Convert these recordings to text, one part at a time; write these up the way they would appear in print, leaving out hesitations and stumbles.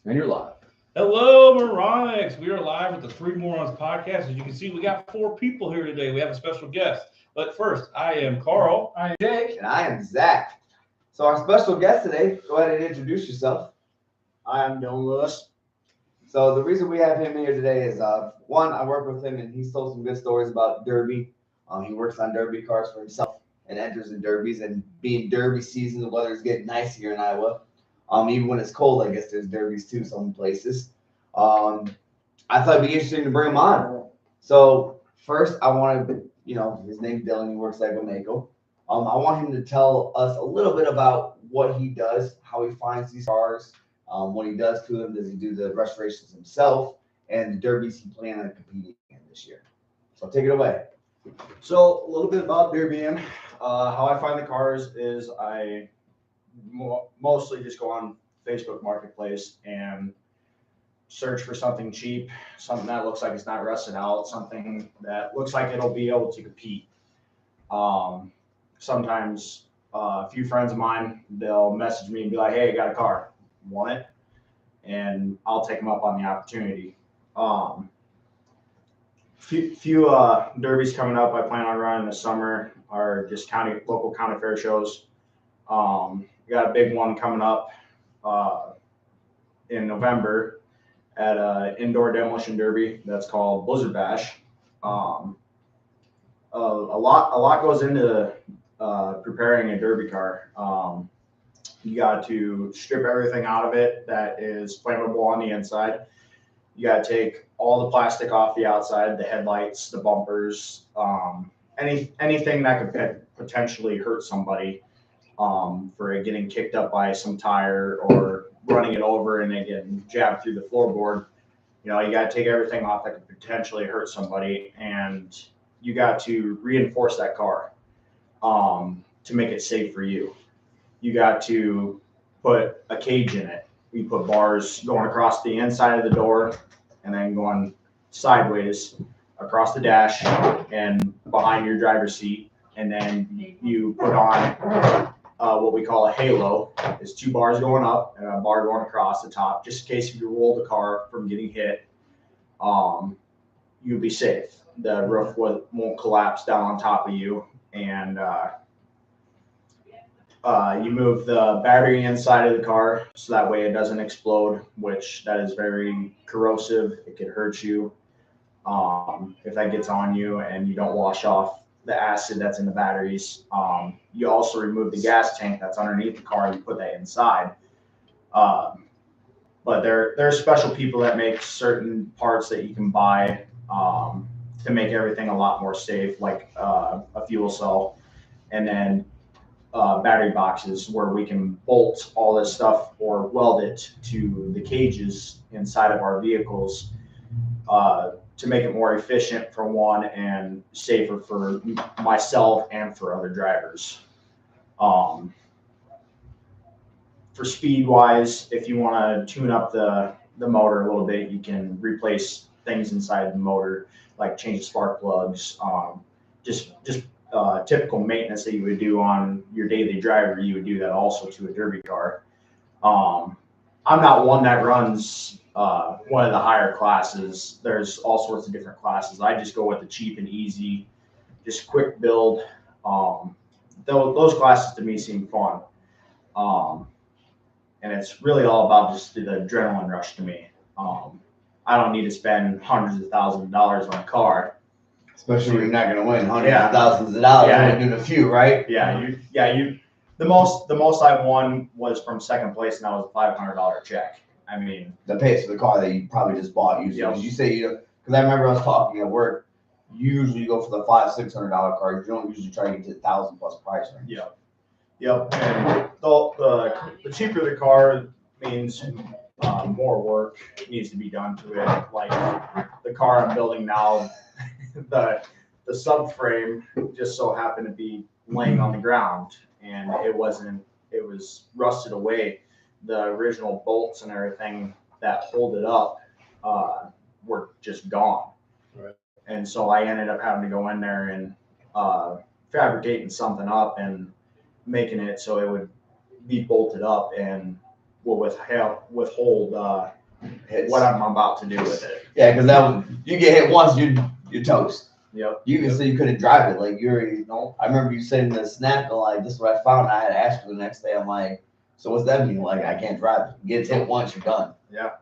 And you're live. Hello, Moronics. We are live with the Three Morons podcast. As you can see, we got four people here today. We have a special guest. But first, I am Carl. I'm Jake. And I am Zach. So our special guest today, go ahead and introduce yourself. I'm Dylan Lewis. So the reason we have him here today is one, I work with him and he's told some good stories about Derby. He works on Derby cars for himself and enters in Derbies, and being Derby season, the weather is getting nice here in Iowa. Even when it's cold, I guess there's Derbies too some places. I thought it'd be interesting to bring him on. So first, I want to, his name's Dylan. He works at Mako. I want him to tell us a little bit about what he does, how he finds these cars, what he does to them. Does he do the restorations himself, and the derbies he plans on competing in this year? So take it away. So a little bit about derbying. How I find the cars is I mostly just go on Facebook Marketplace and search for something cheap, something that looks like it's not rusted out, something that looks like it'll be able to compete. Sometimes a few friends of mine, they'll message me and be like, "Hey, I got a car, want it?" And I'll take them up on the opportunity. Few derbies coming up I plan on running this summer are just local county fair shows. We got a big one coming up in November at an indoor demolition derby that's called Blizzard Bash. A lot goes into preparing a derby car. You got to strip everything out of it that is flammable on the inside. You got to take all the plastic off the outside, the headlights, the bumpers, anything that could potentially hurt somebody for it getting kicked up by some tire or running it over and it getting jabbed through the floorboard. You got to take everything off that could potentially hurt somebody, and you got to reinforce that car to make it safe for you. You got to put a cage in it. We put bars going across the inside of the door and then going sideways across the dash and behind your driver's seat. And then you put on what we call a halo. It's two bars going up and a bar going across the top, just in case if you roll the car from getting hit, you'll be safe. The roof won't collapse down on top of you. And you move the battery inside of the car so that way it doesn't explode, which that is very corrosive. It could hurt you if that gets on you and you don't wash off the acid that's in the batteries. You also remove the gas tank that's underneath the car. You put that inside. But there are special people that make certain parts that you can buy to make everything a lot more safe, like a fuel cell, and then battery boxes where we can bolt all this stuff or weld it to the cages inside of our vehicles to make it more efficient for one and safer for myself and for other drivers. For speed wise, if you want to tune up the motor a little bit, you can replace things inside the motor, like change spark plugs, just typical maintenance that you would do on your daily driver. You would do that also to a derby car. I'm not one that runs one of the higher classes. There's all sorts of different classes. I just go with the cheap and easy, just quick build. Those classes to me seem fun. And it's really all about just the adrenaline rush to me. I don't need to spend hundreds of thousands of dollars on a car. Especially when you're not going to win hundreds of thousands of dollars. Yeah. Only doing a few, right? The most I've won was from second place, and that was a $500 check. I mean, The pace for the car that you probably just bought usually. Yep. Did you say because I remember us talking at work, you usually go for the $500-$600 cars. You don't usually try to get to the $1,000+ price range. Yep. And the cheaper the car means more work needs to be done to it. Like the car I'm building now, the subframe just so happened to be laying on the ground, and it was rusted away. The original bolts and everything that hold it up were just gone. Right. And so I ended up having to go in there and fabricating something up and making it so it would be bolted up and will withhold what I'm about to do with it. Yeah, because that one, you get hit once, you're toast. Yep. You can say you couldn't drive it. Like I remember you saying the snap, like, this is what I found. I had to ask you the next day. I'm like, so what's that mean? Like, I can't drive it. Gets hit once, you're done. Yeah.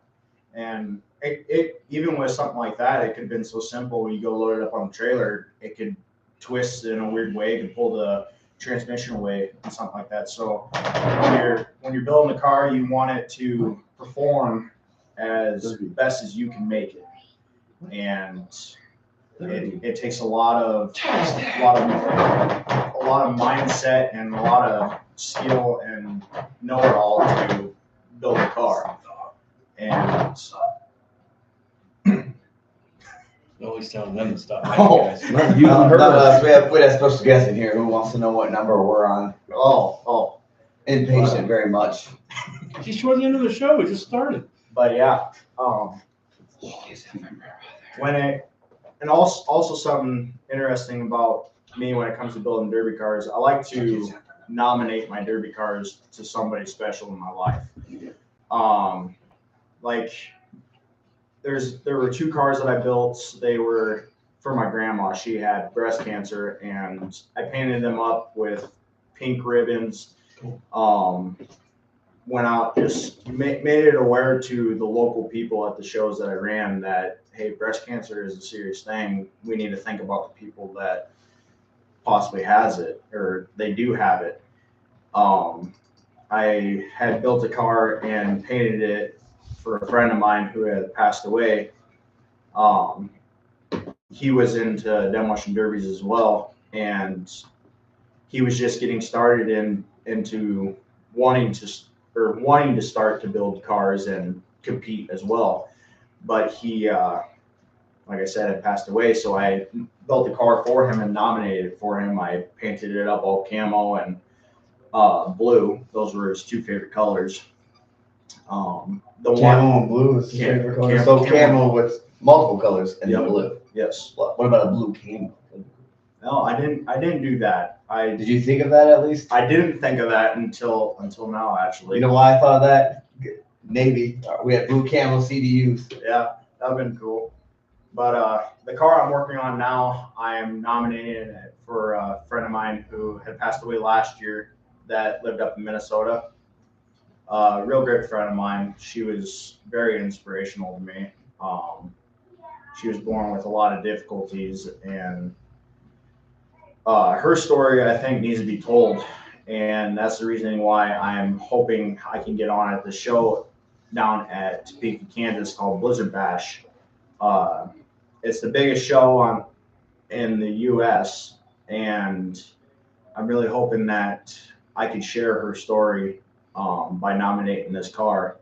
And it even with something like that, it could have been so simple. When you go load it up on the trailer, it could twist in a weird way, it could pull the transmission away and something like that. So when you're building a car, you want it to perform as best as you can make it. And it takes a lot of mindset and a lot of skill and know-it-all to build a car. And always telling them to stop. We have special guest in here who wants to know what number we're on. Oh, impatient very much. She's toward the end of the show. It just started. But yeah, and also something interesting about me when it comes to building derby cars, I like to nominate my derby cars to somebody special in my life. Like there were 2 cars that I built. They were for my grandma. She had breast cancer, and I painted them up with pink ribbons. Went out, just made it aware to the local people at the shows that I ran that, hey, breast cancer is a serious thing. We need to think about the people that possibly has it, or they do have it. I had built a car and painted it for a friend of mine who had passed away. He was into demolition derbies as well, and he was just getting started into wanting to start to build cars and compete as well. But he, like I said, had passed away, so I built a car for him and nominated it for him. I painted it up all camo and blue. Those were his 2 favorite colors. The Camo and blue is his favorite color. So camo with multiple colors and then blue. Yes. What about a blue camo? No, I didn't do that. Did you think of that at least? I didn't think of that until now, actually. You know why I thought of that? Navy. We had blue camo CDUs. Yeah, that'd been cool. But the car I'm working on now, I am nominating it for a friend of mine who had passed away last year that lived up in Minnesota. A real great friend of mine. She was very inspirational to me. She was born with a lot of difficulties, and her story, I think, needs to be told. And that's the reason why I'm hoping I can get on at the show down at Topeka, Kansas, called Blizzard Bash. It's the biggest show in the U.S., and I'm really hoping that I can share her story by nominating this car.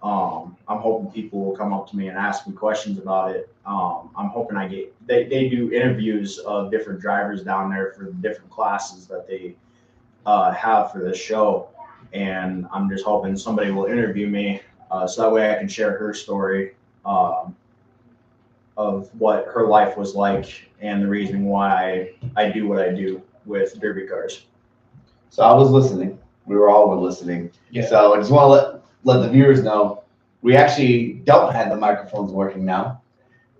I'm hoping people will come up to me and ask me questions about it. I'm hoping they do interviews of different drivers down there for the different classes that they have for this show. And I'm just hoping somebody will interview me so that way I can share her story of what her life was like and the reason why I do what I do with derby cars. So I was listening. We were all listening. Yeah. So I just want to let the viewers know we actually don't have the microphones working now.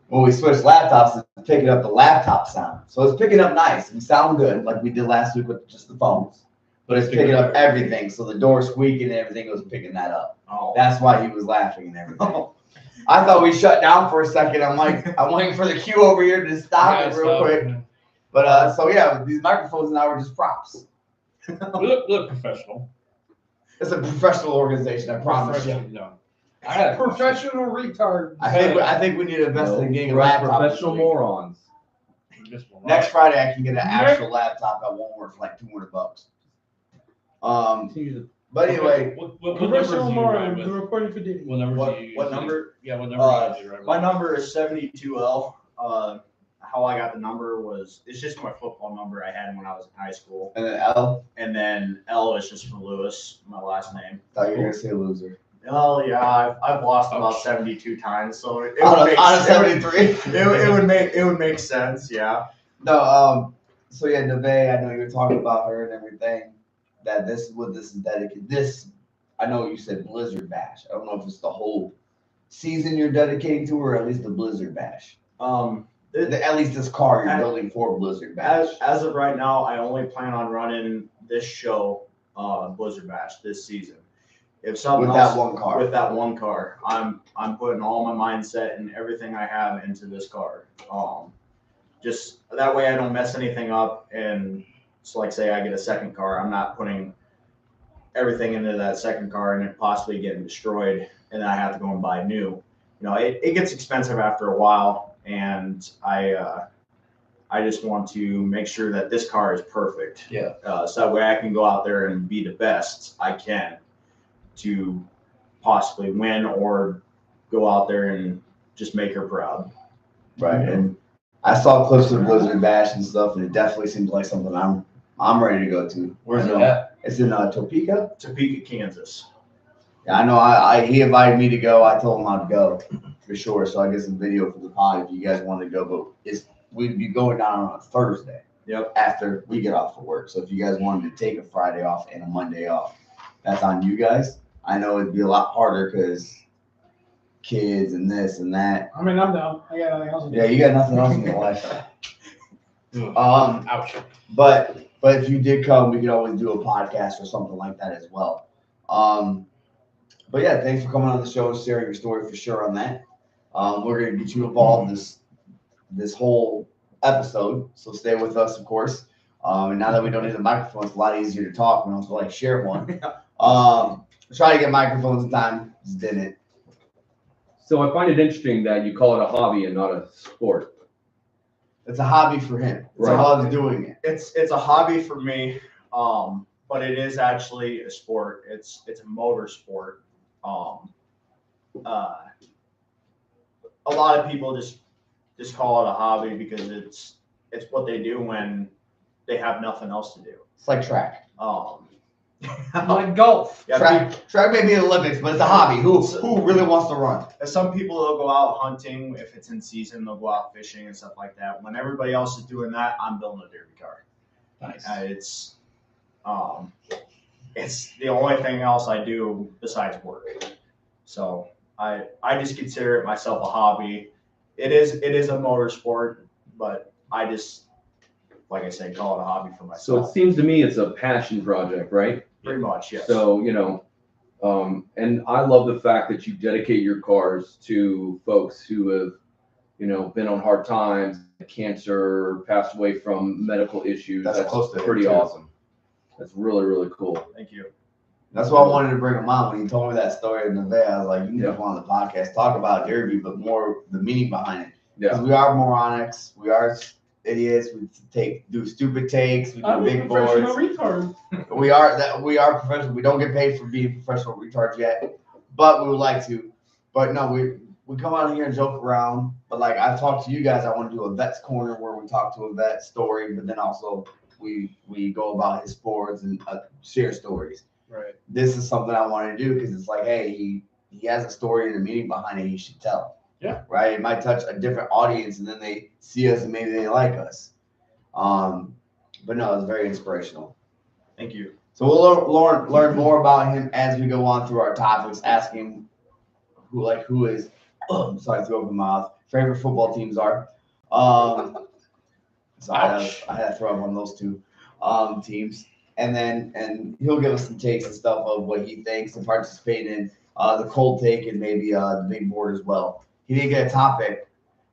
When we switched laptops, it's picking up the laptop sound. So it's picking up nice and sound good like we did last week with just the phones. But it's picking up everything. So the door squeaking and everything was picking that up. Oh. That's why he was laughing and everything. I thought we shut down for a second. I'm waiting for the cue over here to stop it real quick. But so yeah, these microphones now are just props. Look professional. It's a professional organization, I promise you. No. I had professional retard. I think we need to invest in getting a laptop. Professional morons. Next Friday, I can get an actual laptop that won't work for like $200. But anyway, what Professional moron. number We're recording for Diddy. What number do you use? What number? Yeah, what number do you use? My number is 72L. How I got the number it's just my football number I had when I was in high school. and then L. And then L is just for Lewis, my last name. Thought you were gonna say loser. Oh yeah, I've lost about 72 times, so it Out of 73. it would make sense, yeah. No, so yeah, Neve, I know you were talking about her and everything. That this is what this is dedicated. This I know you said Blizzard Bash. I don't know if it's the whole season you're dedicating to, or at least the Blizzard Bash. At least this car you're building for Blizzard Bash. As of right now, I only plan on running this show, Blizzard Bash, this season. If something With else, that one car. with that one car, I'm putting all my mindset and everything I have into this car. Just that way I don't mess anything up. And so, like, say I get a second car, I'm not putting everything into that second car and it possibly getting destroyed, and then I have to go and buy new. It gets expensive after a while, and I just want to make sure that this car is perfect. Yeah. So that way I can go out there and be the best I can to possibly win or go out there and just make her proud. Right. And I saw clips of Blizzard Bash and stuff, and it definitely seems like something I'm ready to go to. Where's it at? It's in Topeka. Topeka, Kansas. Yeah, I know. He invited me to go. I told him I'd go for sure. So I get some video for the pod if you guys want to go. But we'd be going down on a Thursday. Yep. After we get off of work. So if you guys wanted to take a Friday off and a Monday off, that's on you guys. I know it'd be a lot harder because kids and this and that. I mean, I'm down. I got nothing else to do. Yeah, you got nothing else in your life. Ouch. But if you did come, we could always do a podcast or something like that as well. But yeah, thanks for coming on the show and sharing your story for sure on that. We're gonna get you involved this whole episode, so stay with us, of course. And now that we don't need a microphone, it's a lot easier to talk. We don't have to share one. Try to get microphones in time, just didn't. So I find it interesting that you call it a hobby and not a sport. It's a hobby for him. It's Right. a hobby doing it. It's a hobby for me, but it is actually a sport. It's a motor sport. A lot of people just call it a hobby because it's what they do when they have nothing else to do. It's like track. Like golf. Yeah, Track may be the Olympics, but it's a hobby. Who really wants to run? some people will go out hunting if it's in season. They'll go out fishing and stuff like that. When everybody else is doing that, I'm building a derby car. Nice. It's the only thing else I do besides work. So I just consider it myself a hobby. It is a motor sport, but I just, like I said, call it a hobby for So myself. it seems to me it's a passion project, right? Pretty much, yes. So, and I love the fact that you dedicate your cars to folks who have, been on hard times, cancer, passed away from medical issues. That's close to it, pretty too. awesome. That's really, really cool. Thank you. That's why I wanted to bring him on. When he told me that story in the day, I was like, you need to come on the podcast, talk about Derby, but more the meaning behind it. Because Yeah. we are moronics. We are idiots. We do stupid takes. We do I'm a big professional boards. retard. We are professional. We don't get paid for being professional retards yet, but we would like to. But no, we come out here and joke around. But like I've talked to you guys, I want to do a vet's corner where we talk to a vet story, but then also we go about his sports and share stories. Right. This is something I want to do because it's like, hey, he has a story and a meaning behind it. He should tell. Yeah. Right. It might touch a different audience, and then they see us and maybe they like us. But no, it's very inspirational. Thank you. So we'll learn more about him as we go on through our topics, asking who is sorry, throw up my mouth. Favorite football teams are. So I had to throw up on those two teams. And he'll give us some takes and stuff of what he thinks and participate in the cold take and maybe the big board as well. He didn't get a topic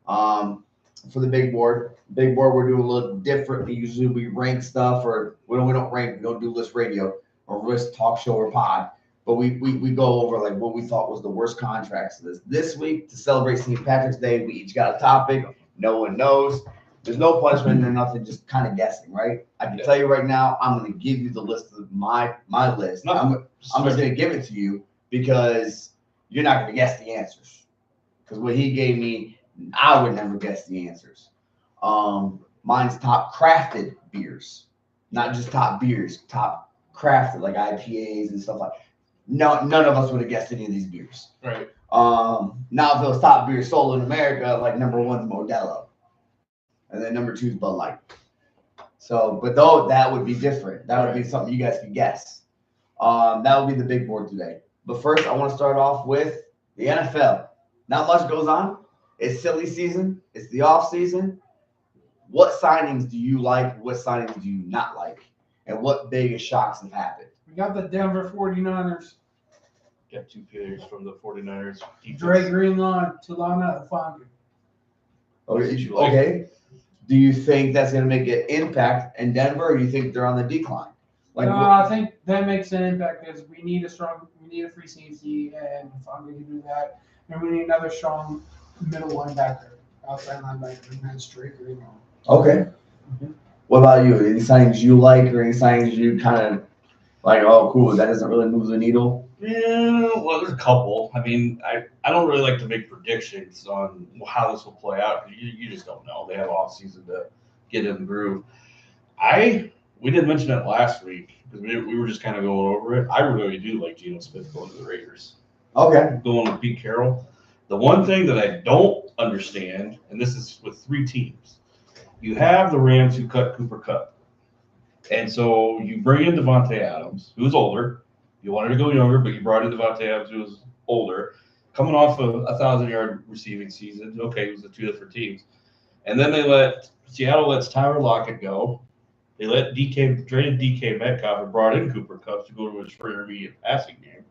for the big board. Big board we're doing a little different. Usually we rank stuff, or we don't rank. We don't do list radio or list talk show or pod. But we go over like what we thought was the worst contracts this week to celebrate St. Patrick's Day. We each got a topic. No one knows. There's no punishment or nothing, just kind of guessing, right? I can tell you right now, I'm going to give you the list of my list. I'm just going to give it to you because you're not going to guess the answers. Because what he gave me, I would never guess the answers. Mine's top crafted beers, not just top beers, top crafted like IPAs and stuff like that. No, none of us would have guessed any of these beers. Right. Now if it was top beer sold in America, like number one's Modelo. And then number two is Bud Light. So, but though that would be different. That would be something you guys could guess. That will be the big board today. But first, I want to start off with the NFL. Not much goes on. It's silly season. It's the off season. What signings do you like? What signings do you not like? And what biggest shocks have happened? We got the Denver 49ers. Got 2 players from the 49ers. defense. Dre Greenlaw, Tulana Afonso. Okay. Do you think that's going to make an impact in Denver, or do you think they're on the decline? I think that makes an impact because we need a free safety, and Afonso can do that. And we need another strong middle linebacker, outside linebacker, and that's Dre Greenlaw. Okay. What about you? Any signings you like, or any signings you kind of like? Oh, cool. That doesn't really move the needle. Yeah, well, there's a couple. I mean, I don't really like to make predictions on how this will play out because you just don't know. They have off season to get in the groove. We didn't mention that last week because we were just kind of going over it. I really do like Geno Smith going to the Raiders. Okay. Going with Pete Carroll. The one thing that I don't understand, and this is with 3 teams, you have the Rams who cut Cooper Kupp. And so you bring in Devontae Adams, who's older. You wanted to go younger, but you brought in Devontae Adams, who was older, coming off of a 1,000-yard receiving season. Okay, it was the 2 different teams. And then Seattle lets Tyler Lockett go. They traded DK Metcalf and brought in Cooper Kupp to go to his intermediate passing game,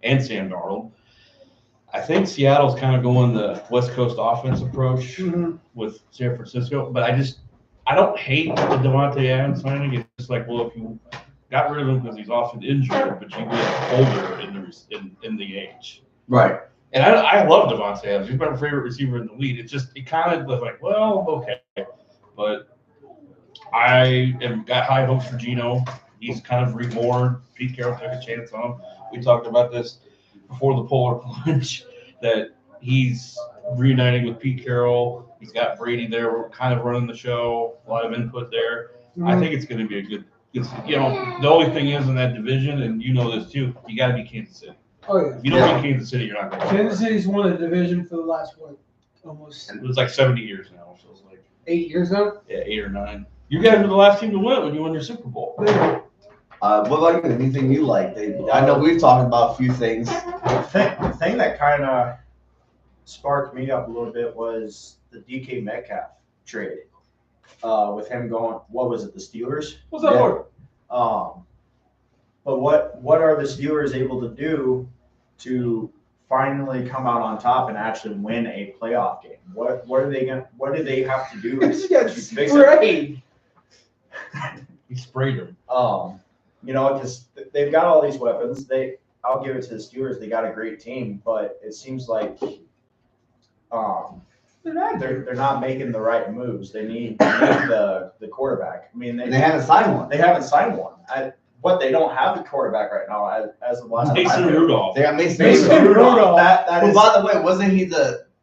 and Sam Darnold. I think Seattle's kind of going the West Coast offense approach with San Francisco, but I don't hate the Devontae Adams signing. It's just like, well, if you got rid of him because he's often injured, but you get older in the age. Right. And I love Devontae Adams. He's my favorite receiver in the league. It kind of was like, well, okay. But I got high hopes for Geno. He's kind of reborn. Pete Carroll took a chance on him. We talked about this before the polar plunge, that he's reuniting with Pete Carroll. He's got Brady there, kind of running the show. A lot of input there. I think it's going to be a good. The only thing is in that division, and you know this too, you got to be Kansas City. Oh, yeah. If you don't beat Kansas City, you're not going to. Kansas City's won the division for the last, almost It was like 70 years now. So it's like 8 years now? Yeah, 8 or 9. You guys were the last team to win when you won your Super Bowl. What about you? Anything you like? I know we've talked about a few things. The thing that kind of sparked me up a little bit was the DK Metcalf trade. With him going, what was it, the Steelers? What's that for? But what are the Steelers able to do to finally come out on top and actually win a playoff game? What do they have to do to fix it? He sprayed him. Because they've got all these weapons. I'll give it to the Steelers. They got a great team, but it seems like they're not making the right moves. They need the quarterback. I mean, they haven't signed one. They haven't signed one. But they don't have the quarterback right now. As of last Mason Rudolph. They got Mason Rudolph. That is, by the way, wasn't he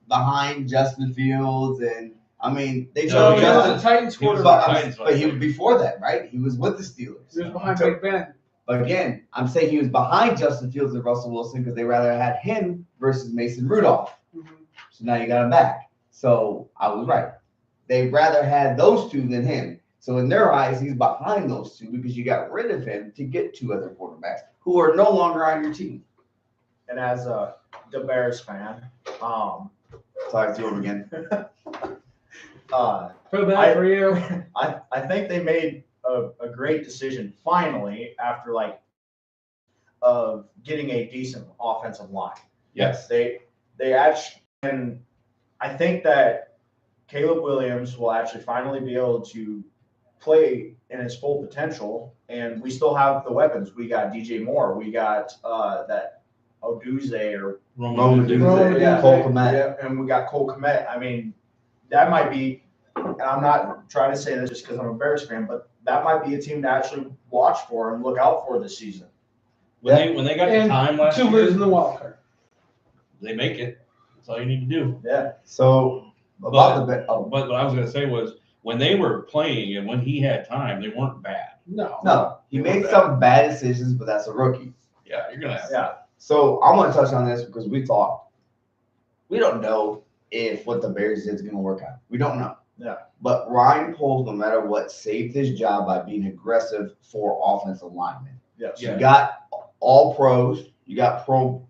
behind Justin Fields? And I mean, they No, chose he Justin. was a Titans He was quarterback. But he was before that, right? He was with the Steelers. He was behind Big Ben. But again, I'm saying he was behind Justin Fields and Russell Wilson because they rather had him versus Mason Rudolph. So now you got him back. So I was right. They rather had those two than him. So in their eyes, he's behind those two because you got rid of him to get 2 other quarterbacks who are no longer on your team. And as the Bears fan, Sorry to him again. Feel bad for you. I think they made a great decision finally after of getting a decent offensive line. Yes. They actually, and I think that Caleb Williams will actually finally be able to play in his full potential, and we still have the weapons. We got DJ Moore, we got that Oduze or Roman Oduze, yeah. Cole Kmet. Yeah, and we got Cole Kmet. I mean, that might be, and I'm not trying to say this just because I'm a Bears fan, but that might be a team to actually watch for and look out for this season. When they got the time last to year, lose in the wild card. they make it. That's all you need to do. Yeah. So about But what I was going to say was when they were playing and when he had time, they weren't bad. No, he made some bad decisions, but that's a rookie. Yeah, you're gonna have. Yeah. So I want to touch on this because we don't know if what the Bears did is going to work out. We don't know. Yeah. But Ryan Poles, no matter what, saved his job by being aggressive for offensive linemen. Yes. You got all pros. You got pro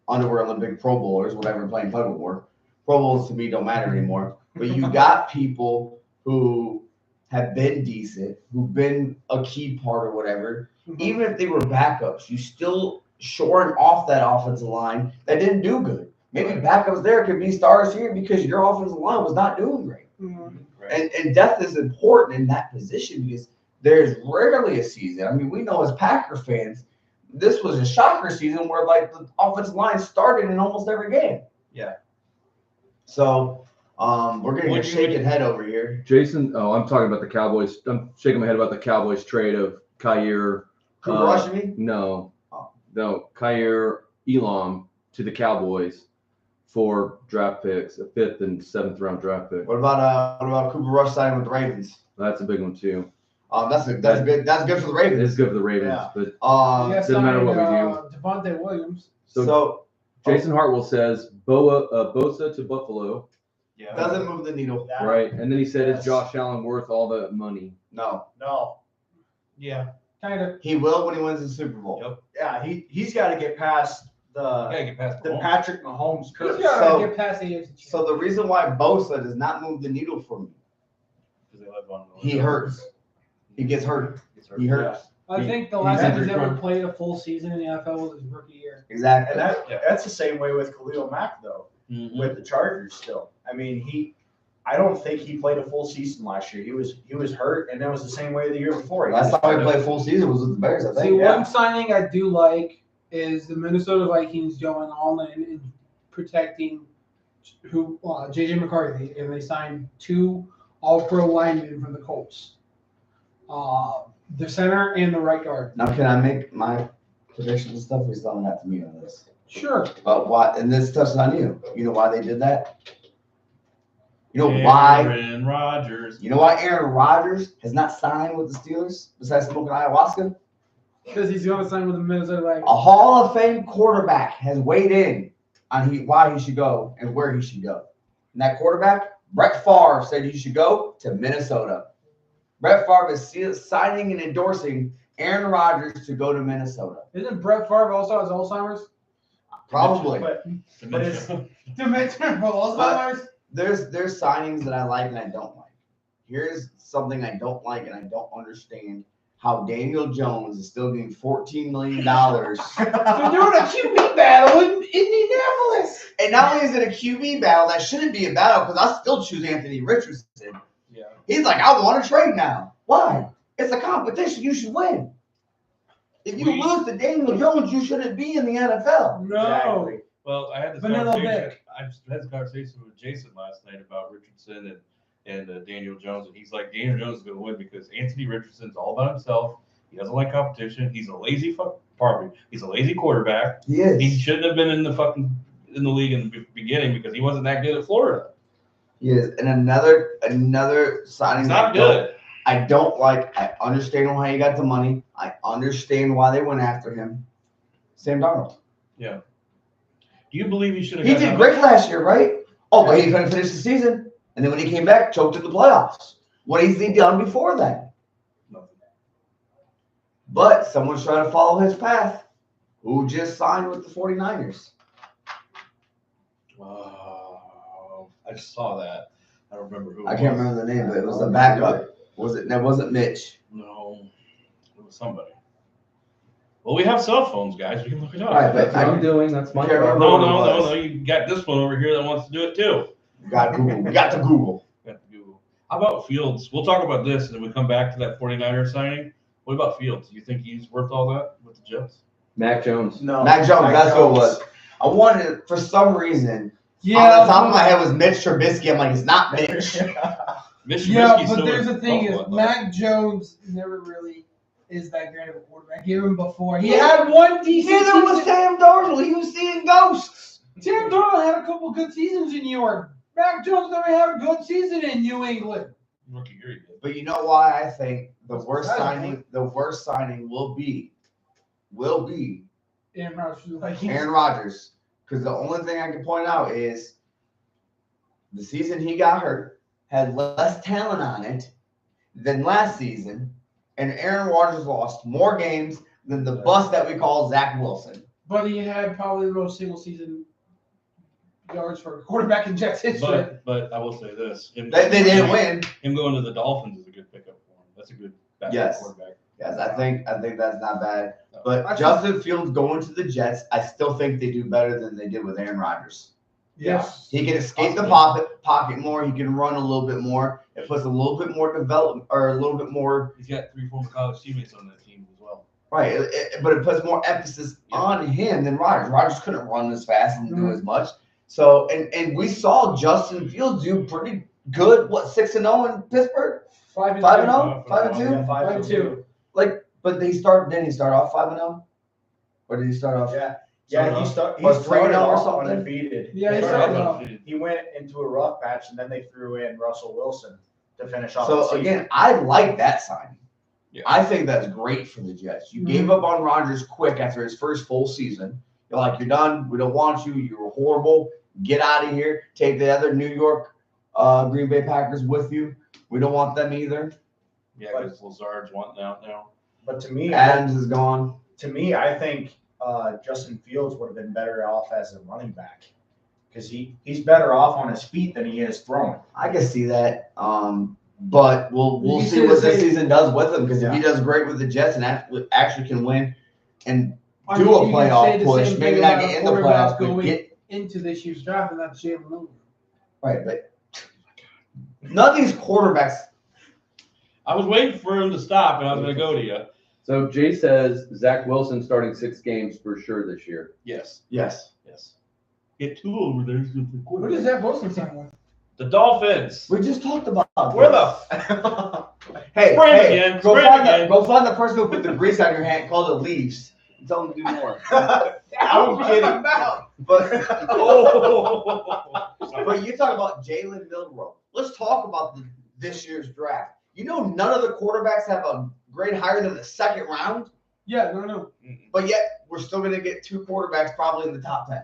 underwear Olympic Pro Bowlers, whatever, playing tug of war. Pro Bowls to me don't matter anymore. But you got people who have been decent, who've been a key part or whatever. Even if they were backups, you still shoring off that offensive line that didn't do good. Maybe backups there could be stars here because your offensive line was not doing great. And depth is important in that position because there's rarely a season. I mean, we know as Packer fans, this was a shocker season where like the offensive line started in almost every game. Yeah. So we're getting a shaking head over here. Jason, I'm talking about the Cowboys. I'm shaking my head about the Cowboys trade of Kyer. Cooper Rush, you mean? No, Kyer Elam to the Cowboys for draft picks, a 5th and 7th round draft pick. What about Cooper Rush signing with the Ravens? That's a big one too. That's good for the Ravens. It's good for the Ravens, Yeah. but doesn't matter what we do. Devontae Williams. So Jason Hartwell says Bosa to Buffalo, Yeah. doesn't move the needle. right? And then he said, Yes. "Is Josh Allen worth all the money?" No, Yeah. Kind of. he will when he wins the Super Bowl. Yep. Yeah. He's got to get past You gotta get past the Mahomes. Patrick Mahomes He's curse. got So- to get past the AFC. So the reason why Bosa does not move the needle for me, 'Cause they let Von Miller he go. hurts. He gets hurt. Gets hurt. He hurts. I think the he's last time he's injury ever prone. played a full season in the NFL was his rookie year. Exactly. And Yeah. that's the same way with Khalil Mack though, Mhm. with the Chargers still. I mean, I don't think he played a full season last year. He was hurt, and that was the same way the year before. Last time we played full season was with the Bears, I See, think. yeah. one signing I do like is the Minnesota Vikings going all in and protecting JJ McCarthy, and they signed 2 All-Pro linemen from the Colts, the center and the right guard. Now, can I make my predictions and stuff? We still have to meet on this. Sure. But why? And this touches on you. You know why they did that? You know why? Aaron Rodgers. You know why Aaron Rodgers has not signed with the Steelers besides smoking ayahuasca? Because he's going to sign with the Minnesota Vikings. A Hall of Fame quarterback has weighed in on why he should go and where he should go. And that quarterback, Brett Favre, said he should go to Minnesota. Brett Favre is signing and endorsing Aaron Rodgers to go to Minnesota. Isn't Brett Favre also has Alzheimer's? Probably. But it's- Dementia for Alzheimer's? There's signings that I like and I don't like. Here's something I don't like and I don't understand. How Daniel Jones is still getting $14 million. They're doing a QB battle in Indianapolis. And not only is it a QB battle, that shouldn't be a battle because I still choose Anthony Richardson. Yeah. He's like, I want to trade now. Why? It's a competition. You should win. If you lose to Daniel Jones, you shouldn't be in the NFL. No. Exactly. Well, I had this Vanilla conversation. Vic. I had this conversation with Jason last night about Richardson and Daniel Jones, and he's like, Daniel Jones is going to win because Anthony Richardson's all about himself. He doesn't like competition. He's a lazy He's a lazy quarterback. He is. He shouldn't have been in the league in the beginning because he wasn't that good at Florida. He is. And another signing. He's not good. I don't like. I understand why he got the money. I understand why they went after him. Sam Darnold. Yeah. Do you believe he should have? He did great last year, right? Oh, but he couldn't finish the season. And then when he came back, choked in the playoffs. What has he done before that? Nothing. But someone's trying to follow his path. Who just signed with the 49ers? I just saw that. I don't remember who. I can't remember the name, but it was the backup. Was it? That wasn't Mitch. No, it was somebody. Well, we have cell phones, guys. We can look it up. All right, but That's what I'm doing. That's my Can't job. remember. No. You got this one over here that wants to do it too. We got Google. We got to Google. Got to Google. How about Fields? We'll talk about this and then we come back to that 49er signing. What about Fields? Do you think he's worth all that with the Jets? Mac Jones. No. Mac Jones. That's what it was. I wanted, for some reason, on the top of my head was Mitch Trubisky. I'm like, it's not Mitch. Mitch Yeah, Trubisky's but still there's with the thing is, Buffalo, though. Mac Jones never really is that great of a quarterback. Even before he had one decent Neither was season. Sam Darnold. He was seeing ghosts. Sam Darnold had a couple good seasons in New York. Mac Jones never had a good season in New England. Rookie year he did. But you know why I think the worst That's signing will be Aaron Rodgers was like, Aaron Rodgers. Because the only thing I can point out is the season he got hurt had less talent on it than last season, and Aaron Rodgers lost more games than the bust that we call Zach Wilson. But he had probably the most single season yards for a quarterback in Jets history. But I will say this: They didn't win. Him going to the Dolphins is a good pickup for him. That's a good backup Yes. quarterback. Yes, I think that's not bad. No. But Justin Fields going to the Jets, I still think they do better than they did with Aaron Rodgers. Yes. He can escape the pocket more. He can run a little bit more. It puts a little bit more development or a little bit more. He's got 3 former college teammates on that team as well. Right, but it puts more emphasis on him than Rodgers. Rodgers couldn't run as fast and do as much. So, and we saw Justin Fields do pretty good. What 6-0 in Pittsburgh? 5-2. 5-0, 5-2. Yeah, 5-2. Like, but didn't he start off 5-0, or did he start off? Yeah, Or he 3-0 started or off something? undefeated. Yeah, he started off. He went into a rough patch, and then they threw in Russell Wilson to finish off the So season. again, I like that signing. Yeah. I think that's great for the Jets. You gave up on Rodgers quick after his first full season. You're like, you're done. We don't want you. You were horrible. Get out of here. Take the other New York Green Bay Packers with you. We don't want them either. Yeah, because Lazard's wanting out now. But to me, Adams is gone. I think Justin Fields would have been better off as a running back because he's better off on his feet than he is throwing. I can see that. But we'll You see should what say- this season does with him, because if he Yeah. does great with the Jets and actually can win and I do mean, a you can say playoff the push, same maybe thing not about get in the quarterbacks playoffs, but going get into this year's draft, and that's Jalen Miller. right. But none of these quarterbacks. I was waiting for him to stop, and I was going to go to you. So Jay says Zach Wilson starting 6 games for sure this year. Yes. Yes. Get 2 over there. What is that Wilson sign with? The Dolphins. We just talked about Where this. the Hey, Spring hey, again, go spring find again. go find the person who put the grease on your hand, called it leaves, and tell them to do more. I'm kidding. No, but Oh. but you talk about Jalen Milroe. Let's talk about this year's draft. You know, none of the quarterbacks have a grade higher than the second round, Yeah, no. but yet we're still going to get 2 quarterbacks probably in the top 10.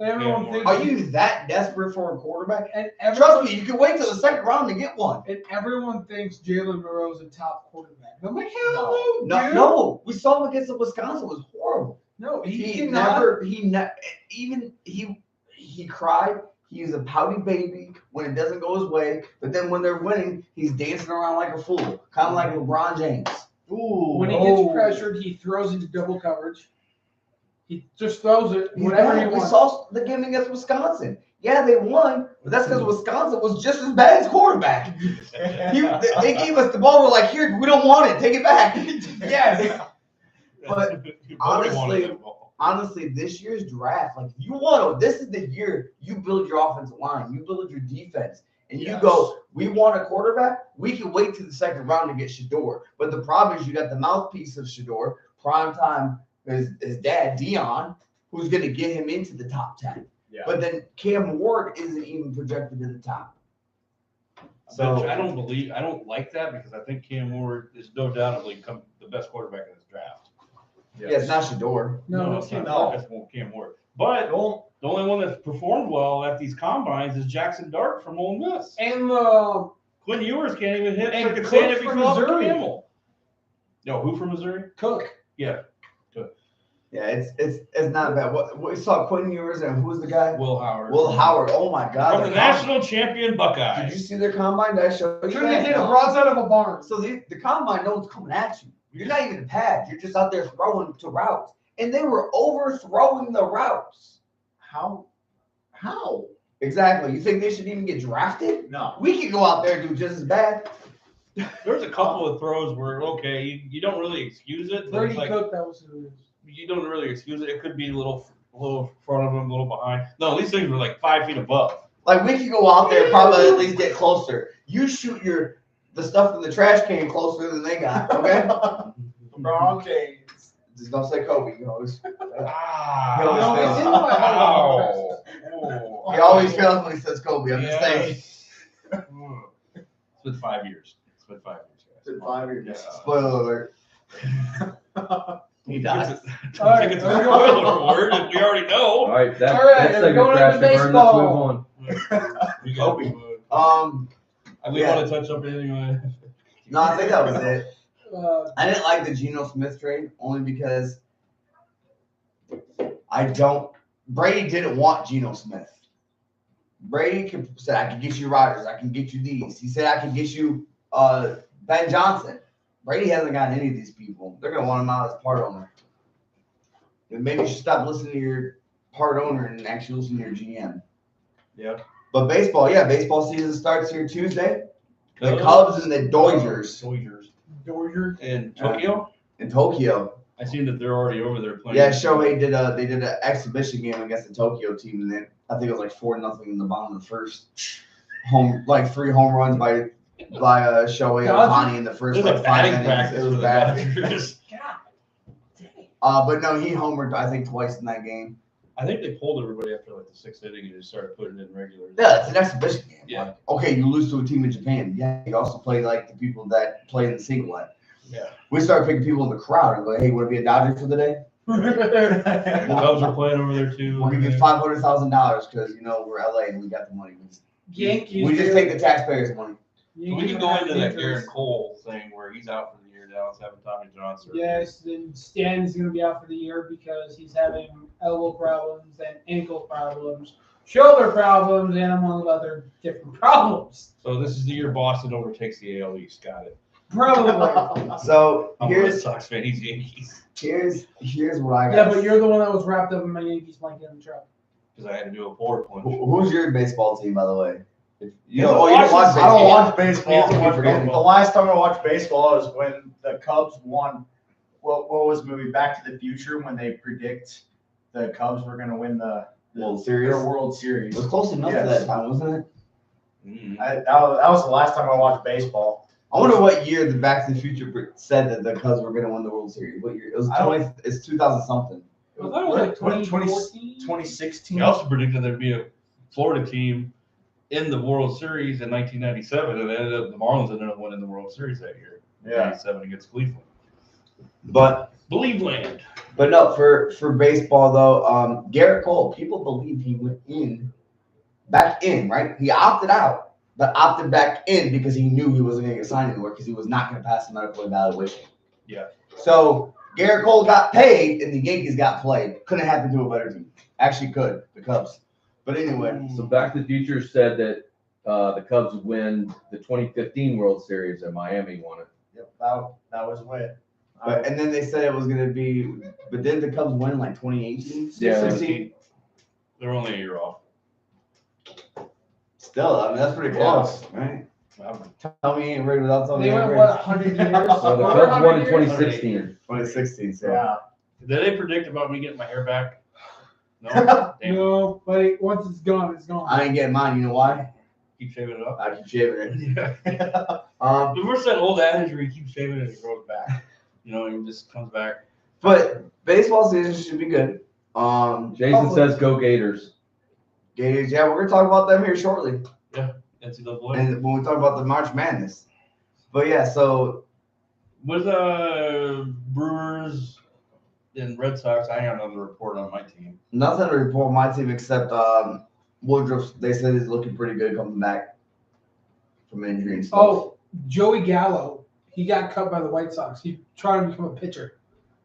Everyone Yeah, thinks. Are you that desperate for a quarterback? And Trust me, you can wait till the second round to get one. And everyone thinks Jalen Monroe's a top quarterback. I'm like, hell no, No, dude. no, we saw him against Wisconsin. It was horrible. No, He cannot. cried. He's a pouty baby when it doesn't go his way. But then when they're winning, he's dancing around like a fool, kind of like LeBron James. Ooh. When he gets pressured, he throws into double coverage. He just throws it whatever he We wants. saw the game against Wisconsin. Yeah, they won, but that's because Wisconsin was just as bad as quarterback. They gave us the ball. We're like, here, we don't want it. Take it back. Yes. But honestly, this year's draft, like this is the year you build your offensive line, you build your defense, and you go, we want a quarterback. We can wait to the second round to get Shador. But the problem is you got the mouthpiece of Shador, primetime, his dad, Dion, who's going to get him into the top 10. Yeah. But then Cam Ward isn't even projected to the top. So I don't like that, because I think Cam Ward is no doubtly the best quarterback in this draft. yeah, it's not Shador. No, it's it's not. not. That's Cam Ward. But the only one that's performed well at these combines is Jackson Dart from Ole Miss. And Quinn Ewers can't even hit And freaking Cook Santa Fe from Club Missouri. Camel. No, who from Missouri? Cook. Yeah, Yeah, it's not bad. What we saw Quinn Ewers and who's the guy? Will Howard. Will Howard. Oh my God. From the national champion Did Buckeyes. you see their combine? Did I show you? Couldn't that? hit a No. broadside of a barn. So the combine, no one's coming at you. You're not even a pad. You're just out there throwing to routes. And they were overthrowing the routes. How? Exactly. You think they should even get drafted? No. We could go out there and do just as bad. There's a couple of throws where, okay, you don't really excuse it. But Brady it's like, Cook, that was who it is. you don't really excuse it. It could be a little front of him, a little behind. No, these things were like 5 feet above. Like we could go out there and probably at least get closer. You shoot the stuff in the trash can closer than they got, okay? LeBron James. Just don't say Kobe. You know, Ah. No, it's in my heart. Ow. he always fails when he says Kobe. I'm just saying. It's been 5 years. It's been 5 years, guys. It's been 5 years. Yeah. Spoiler alert. He died. I think it's a spoiler word, and we already All know. right, that, All right, that we're segment going crashed into and burned. Let's move baseball. on. We got Kobe. we Yeah. want to touch up anything on it. No, I think that was it. I didn't like the Geno Smith trade only because Brady didn't want Geno Smith. Brady said, I can get you Rodgers. I can get you these. He said, I can get you Ben Johnson. Brady hasn't gotten any of these people. They're going to want him out as part owner. And maybe you should stop listening to your part owner and actually listen to your GM. Yeah. But baseball season starts here Tuesday. The Cubs and the Dodgers. Dodgers. In Tokyo? In Tokyo. I seen that they're already over there playing. Yeah, Shohei did an exhibition game against the Tokyo team, and then I think it was like 4-0 in the bottom of the first. 3 home runs by Shohei Ohtani in the first There's a 5 batting innings. practice It was for the bad. Dodgers. But no, he homered I think twice in that game. I think they pulled everybody after like the 6th inning and just started putting in regulars. Yeah, it's an exhibition game. Yeah. Like, okay, you lose to a team in Japan. Yeah, you also play like the people that play in the single line. Yeah. We started picking people in the crowd and go, hey, want to be a Dodger for the day? The Cubs are playing over there too. We'll give you $500,000 because we're LA and we got the money. Yankees. We just take the taxpayers' money. So we can go into that Garrett Cole thing where he's out for the year now. It's having Tommy John surgery. Yes, then Stan's going to be out for the year because he's having elbow problems and ankle problems, shoulder problems, and among other different problems. So this is the year Boston overtakes the AL East. Got it. Probably. So I'm a Red Sox fan. He's Yankees. here's what I got. Yeah, but you're the one that was wrapped up in my Yankees blanket in the truck. Because I had to do a PowerPoint. Who's your baseball team, by the way? You don't I watch don't watch baseball. He doesn't watch baseball. The last time I watched baseball is when the Cubs won. What was the movie Back to the Future when they predict the Cubs were going to win the World Series. their World It Series. was close enough Yes. to that time, wasn't it? Mm-hmm. That was the last time I watched baseball. I wonder what year the Back to the Future said that the Cubs were going to win the World Series. What year? It was It's 2000 something. I thought it was like 2014. 2016. He also predicted there'd be a Florida team in the World Series in 1997, and the Marlins ended up winning the World Series that year. Yeah. 97 against Cleveland. But Believeland. no, for baseball though, Garrett Cole, people believe he went back in, right? He opted out, but opted back in because he knew he wasn't going to get signed anywhere because he was not going to pass the medical evaluation. Yeah. So Garrett Cole got paid and the Yankees got played. Couldn't happen to a better team. Actually could, the Cubs. But anyway. So Back to the Future said that the Cubs win the 2015 World Series and Miami won it. Yep, that was when. And then they said it was going to be, but didn't the Cubs win in like 2018? Yeah. 16? They're only a year off. Still, I mean, that's pretty close, right? Tell me he ain't rigged without telling me They he ain't went, rigged. what, 100 years? So the Over Cubs won in 100 years? 2016. 2016, so. Yeah. Did they predict about me getting my hair back? No? Damn. No, but once it's gone, it's gone. I ain't getting mine. You know why? Keep shaving it up. I keep shaving it. Yeah. Um, What's that old adage where you keep shaving it and it grows back? It just comes back. but baseball season should be good. Jason Hopefully. says go Gators. Gators, yeah, we're gonna talk about them here shortly, NCAA. and when we talk about the March Madness. But yeah, so With Brewers and Red Sox, I got another report on my team. nothing to report on my team except Woodruff. They said he's looking pretty good coming back from injury and stuff. Oh, Joey Gallo. He got cut by the White Sox. He tried to become a pitcher.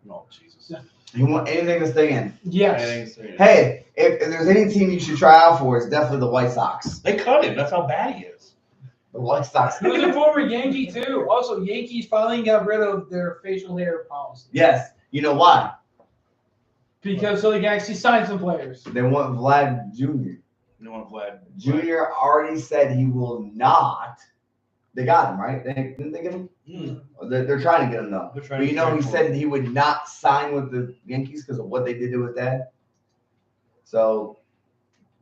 No, Jesus. You want anything to stay in? Yes. Hey, if there's any team you should try out for, it's definitely the White Sox. They cut him. That's how bad he is. The White Sox. He was a former Yankee, too. Also, Yankees finally got rid of their facial hair policy. Yes. You know why? Because so they can actually sign some players. They want Vlad Jr. You want Vlad? Jr. already said he will not. They got him, right? Didn't they get him? Mm. They're trying to get him, though. They're trying But to you know, trade he for said he would not sign with the Yankees because of what they did to his dad. So,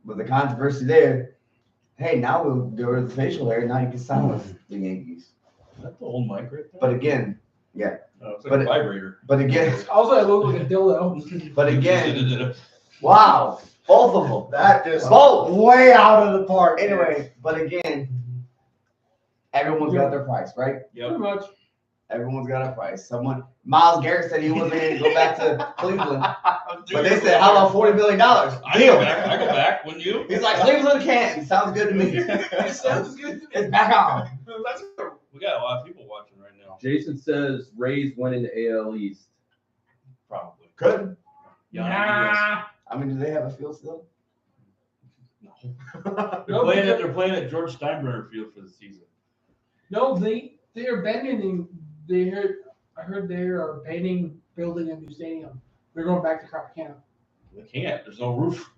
with the controversy there, hey, now we'll get rid of the facial hair. Now you can sign with the Yankees. Is that the old mic right there? But again, Oh, it's like but a vibrator. but again, Also, I look like a dildo. but again, wow, both of them. That just Both. way out of the park. Anyway, but again, everyone's got their price, right? Pretty Yep. much. Everyone's got a price. Miles Garrett said he wasn't going to go back to Cleveland, but they said, "How about $40 million?" I Deal. go back, wouldn't you? He's like, "Cleveland can't." Sounds good to me. Sounds good. It's back on. We got a lot of people watching right now. Jason says Rays win in the AL East. Probably. Good. Yeah. I mean, do they have a field still? No. They're playing at George Steinbrenner Field for the season. No, they are abandoning. I heard they are abandoning building a new stadium. They're going back to Tropicana. They can't. There's no roof.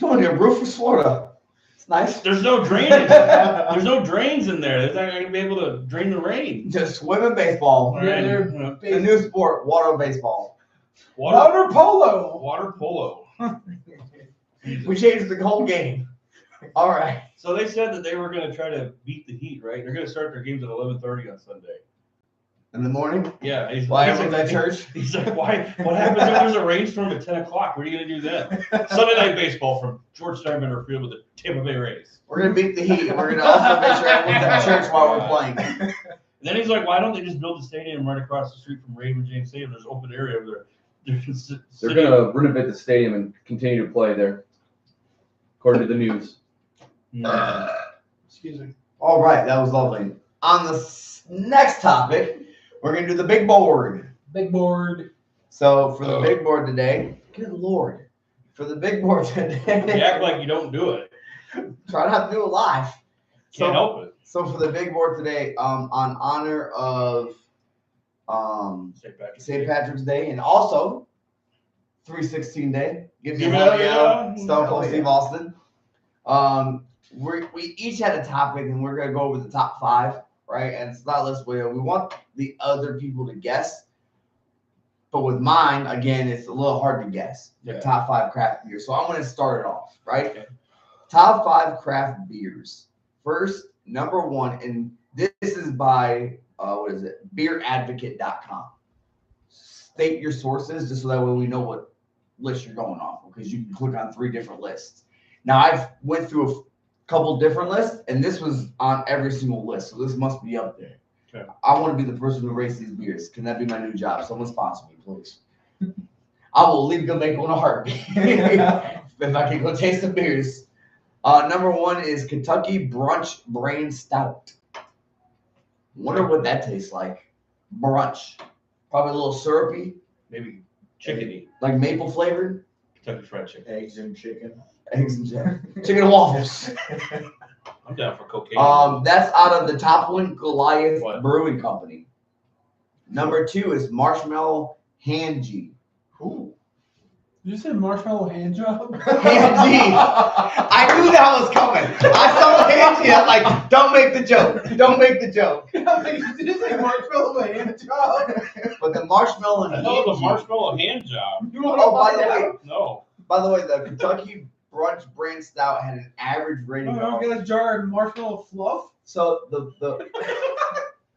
Come on, your roof is Florida. It's nice. There's no drainage. There's no drains in there. They're not going to be able to drain the rain. Just swim and baseball. Yeah, they're The new sport, water baseball. water polo. Water polo. We changed the whole game. All right. So they said that they were going to try to beat the Heat, right? They're going to start their games at 11:30 on Sunday. In the morning? Yeah. Why everyone's at church? He's like, why? What happens if there's a rainstorm at 10 o'clock? What are you going to do then? Sunday night baseball from George Steinbrenner Field with the Tampa Bay Rays. We're going to beat the Heat. We're going to also make sure everyone's at church while we're playing. And then he's like, why don't they just build a stadium right across the street from Raymond James Stadium? There's open area over there. They're going to renovate the stadium and continue to play there, according to the news. Excuse me. All right. That was lovely. On the next topic, we're going to do the big board. Big board. So for the big board today, good Lord. For the big board today. You act like you don't do it. Try not to do it live. Can't help it. So for the big board today, on honor of St. Patrick's Day and also 316 Day, give me a hell yeah, Stone Cold Steve Austin. We each had a topic and we're gonna go over the top 5, right? And it's not list where we want the other people to guess. But with mine, again, it's a little hard to guess. The top 5 craft beers. So I'm gonna start it off, right? Okay. Top 5 craft beers. First, number 1, and this is by beeradvocate.com. State your sources just so that way we know what list you're going off, because you can click on 3 different lists. Now I've went through a couple different lists, and this was on every single list, so this must be up there. Okay. I want to be the person who rates these beers. Can that be my new job? Someone sponsor me, please. I will leave go make one a heartbeat if I can go taste the beers. Number 1 is Kentucky Brunch Brain Stout. Wonder what that tastes like. Brunch. Probably a little syrupy, Maybe chickeny. like maple flavored. Kentucky Fried Chicken. Eggs and chicken. Eggs and chicken and waffles. I'm down for cocaine. That's out of the Toppling Goliath What? Brewing Company. Number 2 is Marshmallow Hanji. Ooh. Did you say marshmallow hand job? Hanji. I knew that was coming. I saw Hanji. I'm like, don't make the joke. Don't make the joke. Did you say marshmallow hand job? But the marshmallow I know the Hanji. marshmallow hand job. You want Oh, by to the find way, out? No. the Kentucky Brunch Brand Stout had an average rating I'm of. gonna get a jar of marshmallow fluff. So the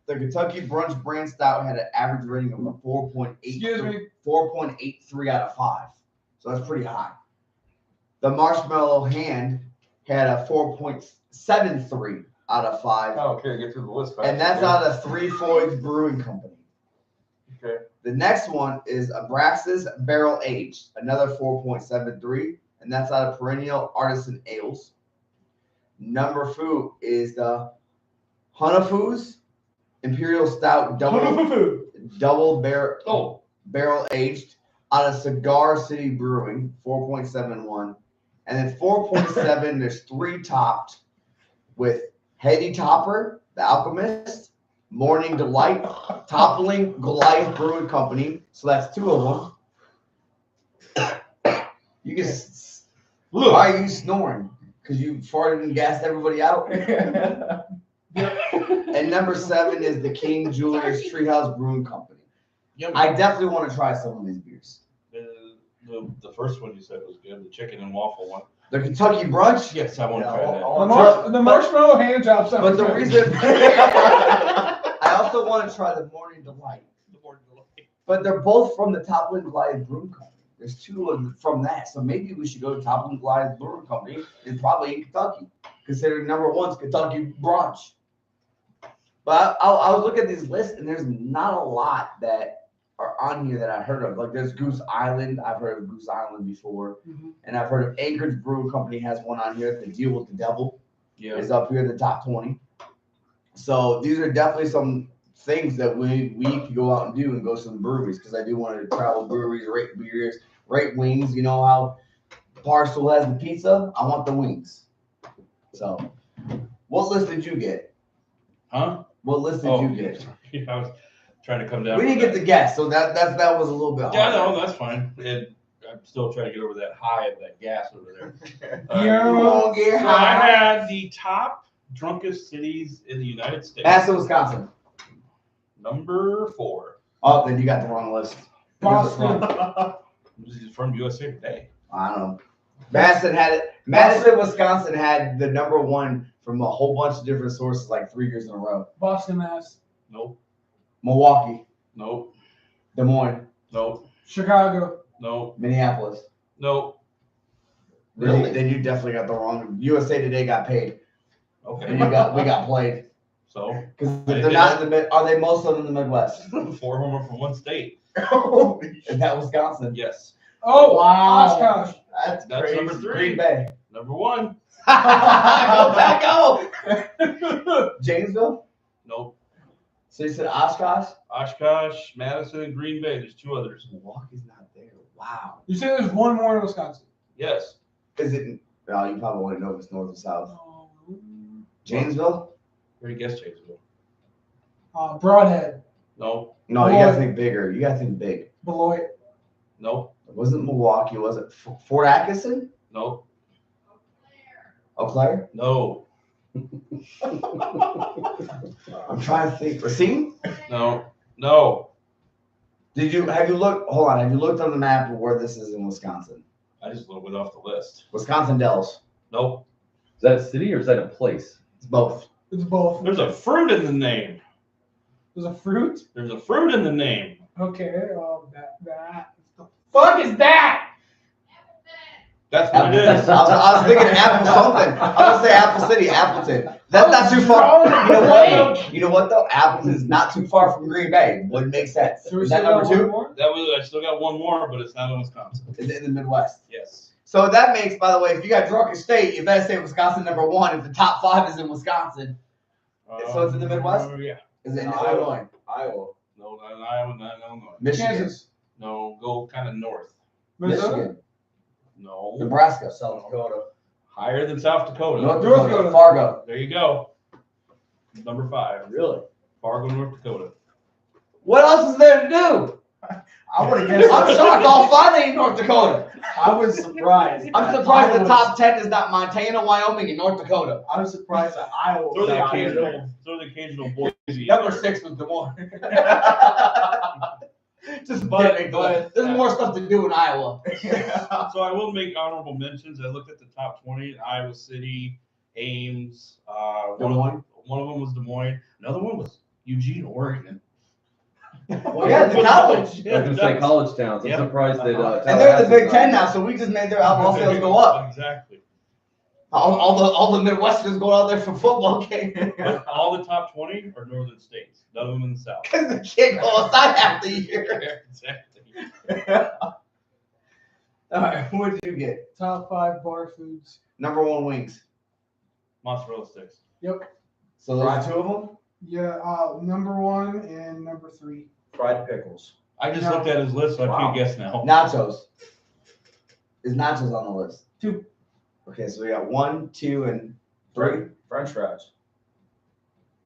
Kentucky Brunch Brand Stout had an average rating of a 4.8. Excuse me. 4.83 out of 5. So that's pretty high. The Marshmallow Hand had a 4.73 out of 5. Oh, okay, get through the list fast. And that's out of Three Floyds Brewing Company. Okay. The next one is Abraxas Barrel Aged, another 4.73, and that's out of Perennial Artisan Ales. Number 2 is the Hunafu's Imperial Stout Double Barrel Aged out of Cigar City Brewing, 4.71. And then 4.7, there's 3 topped with Heady Topper, The Alchemist, Morning Delight, Toppling Goliath Brewing Company. So that's 2 of them. You can. Why are you snoring? Because you farted and gassed everybody out? And number 7 is the King Jewelers Treehouse Brewing Company. Yeah, I definitely want to try some of these beers. the first one you said was good, the chicken and waffle one. The Kentucky Brunch. Yes, I want to Yeah, try that. The marshmallow hand job sounds But the good. reason I also want to try the Morning Delight. But they're both from the Toppling Goliath Brewing Company. There's 2 of them from that. So maybe we should go to Toppling Goliath Brewing Company and probably in Kentucky. Considering number 1's Kentucky Brunch. But I was looking at these lists and there's not a lot that are on here that I heard of. Like there's Goose Island. I've heard of Goose Island before. Mhm. And I've heard of Anchorage Brewing Company has one on here. The Deal with the Devil Yeah. is up here in the top 20. So these are definitely some things that we could go out and do and go to some breweries because I do want to travel breweries, rate beers, rate wings. You know how Barstool has the pizza? I want the wings. So, what list did you get? Huh? What list did you get? Yeah, I was trying to come down. We didn't get the guess, so that was a little bit hard. Yeah, no, that's fine. I'm still trying to get over that high of that gas over there. You won't get So I high. had the top drunkest cities in the United States. Madison, Wisconsin. Number 4. Oh, then you got the wrong list. Where's it from? This is from USA Today. I don't know. Madison had it. Madison, Wisconsin had the number 1 from a whole bunch of different sources, like 3 years in a row. Boston, Mass. Nope. Milwaukee, Nope. Des Moines, Nope. Chicago. Nope. Minneapolis. Nope. Really? Then you definitely got the wrong. USA Today got paid, and Okay. we got played. So Because they're not in the mid. Are they most of them in the Midwest? 4 of them are from one state. Is that Wisconsin? Yes. Oh, Wow. Oshkosh. That's That's crazy. number 3. Green Bay. Number 1. Go back, go. Janesville. Nope. So you said Oshkosh? Oshkosh, Madison, and Green Bay. There's 2 others. Milwaukee's not there. Wow. You say there's one more in Wisconsin. Yes. Is it? Well, you probably want to know if it's north or south. Um, Janesville? Where do you guess Janesville? Broadhead. No. No, you gotta think bigger. You gotta think big. Beloit. No. It wasn't Milwaukee, was it? Fort Atkinson? No. Eau Claire? No. I'm trying to think. Racine? No. No. Have you looked? Hold on. Have you looked on the map of where this is in Wisconsin? I just went off the list. Wisconsin Dells. Nope. Is that a city or is that a place? It's both. It's both. There's a fruit in the name. There's a fruit. There's a fruit in the name. Okay. That. The fuck is that? That's what it I is. was thinking Apple something. I was gonna say Apple City, Appleton. That's not too far. You know what? Though? You know what though? Appleton's not too far from Green Bay. Wouldn't make sense. So we Is that still number got one 2? more? I still got one more, but it's not in Wisconsin. Is it in the Midwest? Yes. So that makes, by the way, if you got drunken state, you better say Wisconsin number 1 if the top 5 is in Wisconsin. So it's in the Midwest? Yeah. Is it in Iowa. Illinois? Iowa. No, not in Iowa, not in Illinois. Michigan? Kansas. No, go kind of north. Minnesota. Michigan? No. Nebraska? South Dakota. Higher than South Dakota. North North Dakota? Dakota. Fargo? There you go. Number 5. Really? Fargo, North Dakota. What else is there to do? I would have guessed. I'm shocked all 5 ain't North Dakota. I was surprised. I'm surprised the top 10 is not Montana, Wyoming, and North Dakota. I was surprised that Iowa Throw was the not in there. occasional Boise. Number 6 was Des Moines. Just But- kidding. There's more stuff to do in Iowa. So I will make honorable mentions. I looked at the top 20: Iowa City, Ames. Des Moines? One of them was Des Moines. Another one was Eugene, Oregon. Well, yeah, the college. I was going to say college towns. I'm Yep. surprised that. And they're the Big Tallahassee's Ten not- now, so we just made their alcohol sales go up. Exactly. All the Midwesterners go out there for football games. But all the top 20 are northern states. None of them in the south. Because the kid go outside half the year. Exactly. All right, what did you get? Top 5 bar foods. Number 1 wings. Mozzarella sticks. Yep. So those are 2 of them? Yeah. Number 1 and number 3. Fried pickles. I just No. looked at his list, so I Wow. can't guess now. Nachos. Is nachos on the list? 2. Okay, so we got 1, 2, and 3. French fries.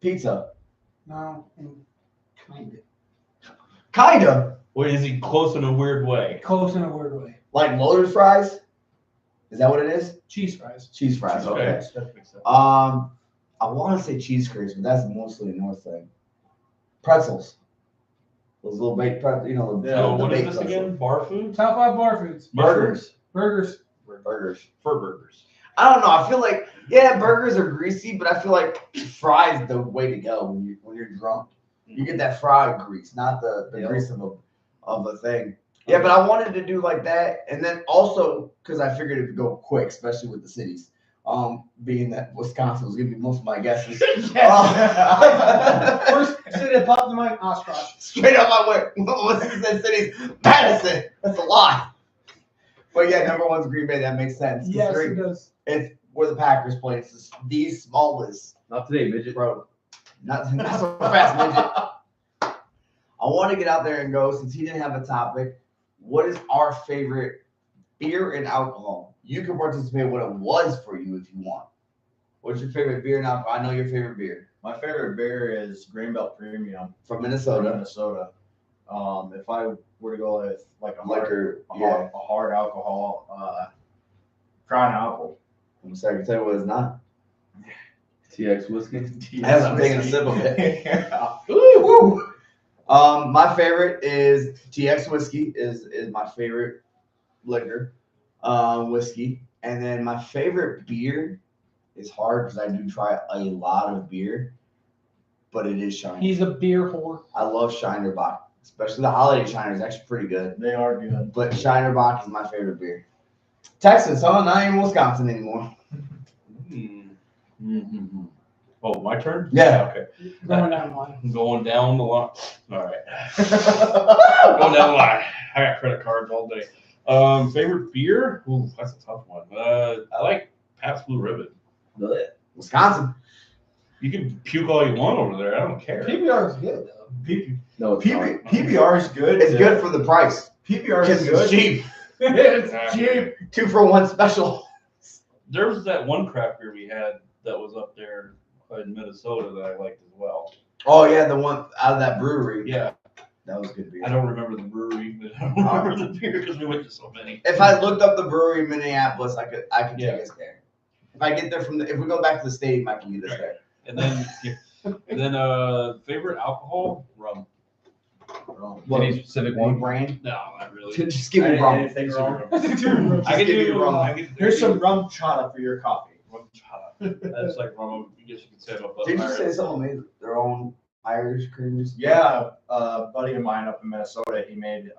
Pizza. No. Kind Kinda. Wait, is he close in a weird way? of. Close in a weird way. Like Loaded fries? Is that what it is? Cheese fries. Cheese fries, okay. That makes sense. I want to say cheese curds, but that's mostly a North thing. Pretzels. Those little baked pretzels, you know, the, Yeah, So the what is baked this pretzels. again? Bar foods? Top 5 bar foods. Burgers. Burgers. Burgers. Fur burgers. I don't know. I feel like, yeah, burgers are greasy, but I feel like fries the way to go when you're drunk. You get that fry grease, not the Yep. grease of a thing. Yeah, but I wanted to do like that, and then also because I figured it would go quick, especially with the cities. Being that Wisconsin was gonna be most of my guesses. First city that popped in my Oshkosh. Straight up my way. Wisconsin cities, Madison. That's a lot. But yeah, number 1's Green Bay. That makes sense. 'Cause Yes, three- it does. it's where the Packers play. It's the smallest. Not today, midget. Bro. Not so fast, midget. I want to get out there and go, since he didn't have a topic, what is our favorite beer and alcohol? You can participate what it was for you if you want. What's your favorite beer and alcohol? I know your favorite beer. My favorite beer is Greenbelt Premium From from Minnesota. Minnesota. If I were to go with like a Liquor, hard alcohol, Crown Apple. I'm sorry to tell you what it's not. TX whiskey. I haven't taken a sip of it. Yeah. Woo! My favorite is TX whiskey is my favorite liquor, whiskey. And then my favorite beer is hard because I do try a lot of beer, but it is Shiner. He's a beer whore. I love Shiner Bock, especially the holiday Shiner is actually pretty good. They are good. But Shiner Bock is my favorite beer. Texas, huh? Not even Wisconsin anymore. Mm-hmm. Oh, my turn? Yeah. Okay. Going down the line. I'm going down the line. All right. Going down the line. I got credit cards all day. Favorite beer? Ooh, that's a tough one. I like Pabst Blue Ribbon. Wisconsin. You can puke all you want over there. I don't care. PBR is good though. No, it's not. PBR is good. It's good for the price. PBR Because is it's good. cheap. It's cheap. 2-for-1 special. There was that one craft beer we had that was up there in Minnesota that I liked as well. Oh yeah, the one out of that brewery. Yeah, That was good beer. I don't remember the brewery, but I remember the beer because we went to so many. If I looked up the brewery in Minneapolis, I could Yeah. take us there. If I get there if we go back to the stadium, I can get us there. And then, favorite alcohol? Rum. What, Any specific one one? brand? No, not really. Just give me rum. Anything wrong? I can give me do rum. I can, Here's some rum chata for your coffee. rum chata. That's like rum. I guess you could say about Did you say someone made their own Irish creamers? Yeah, a buddy of mine up in Minnesota, he made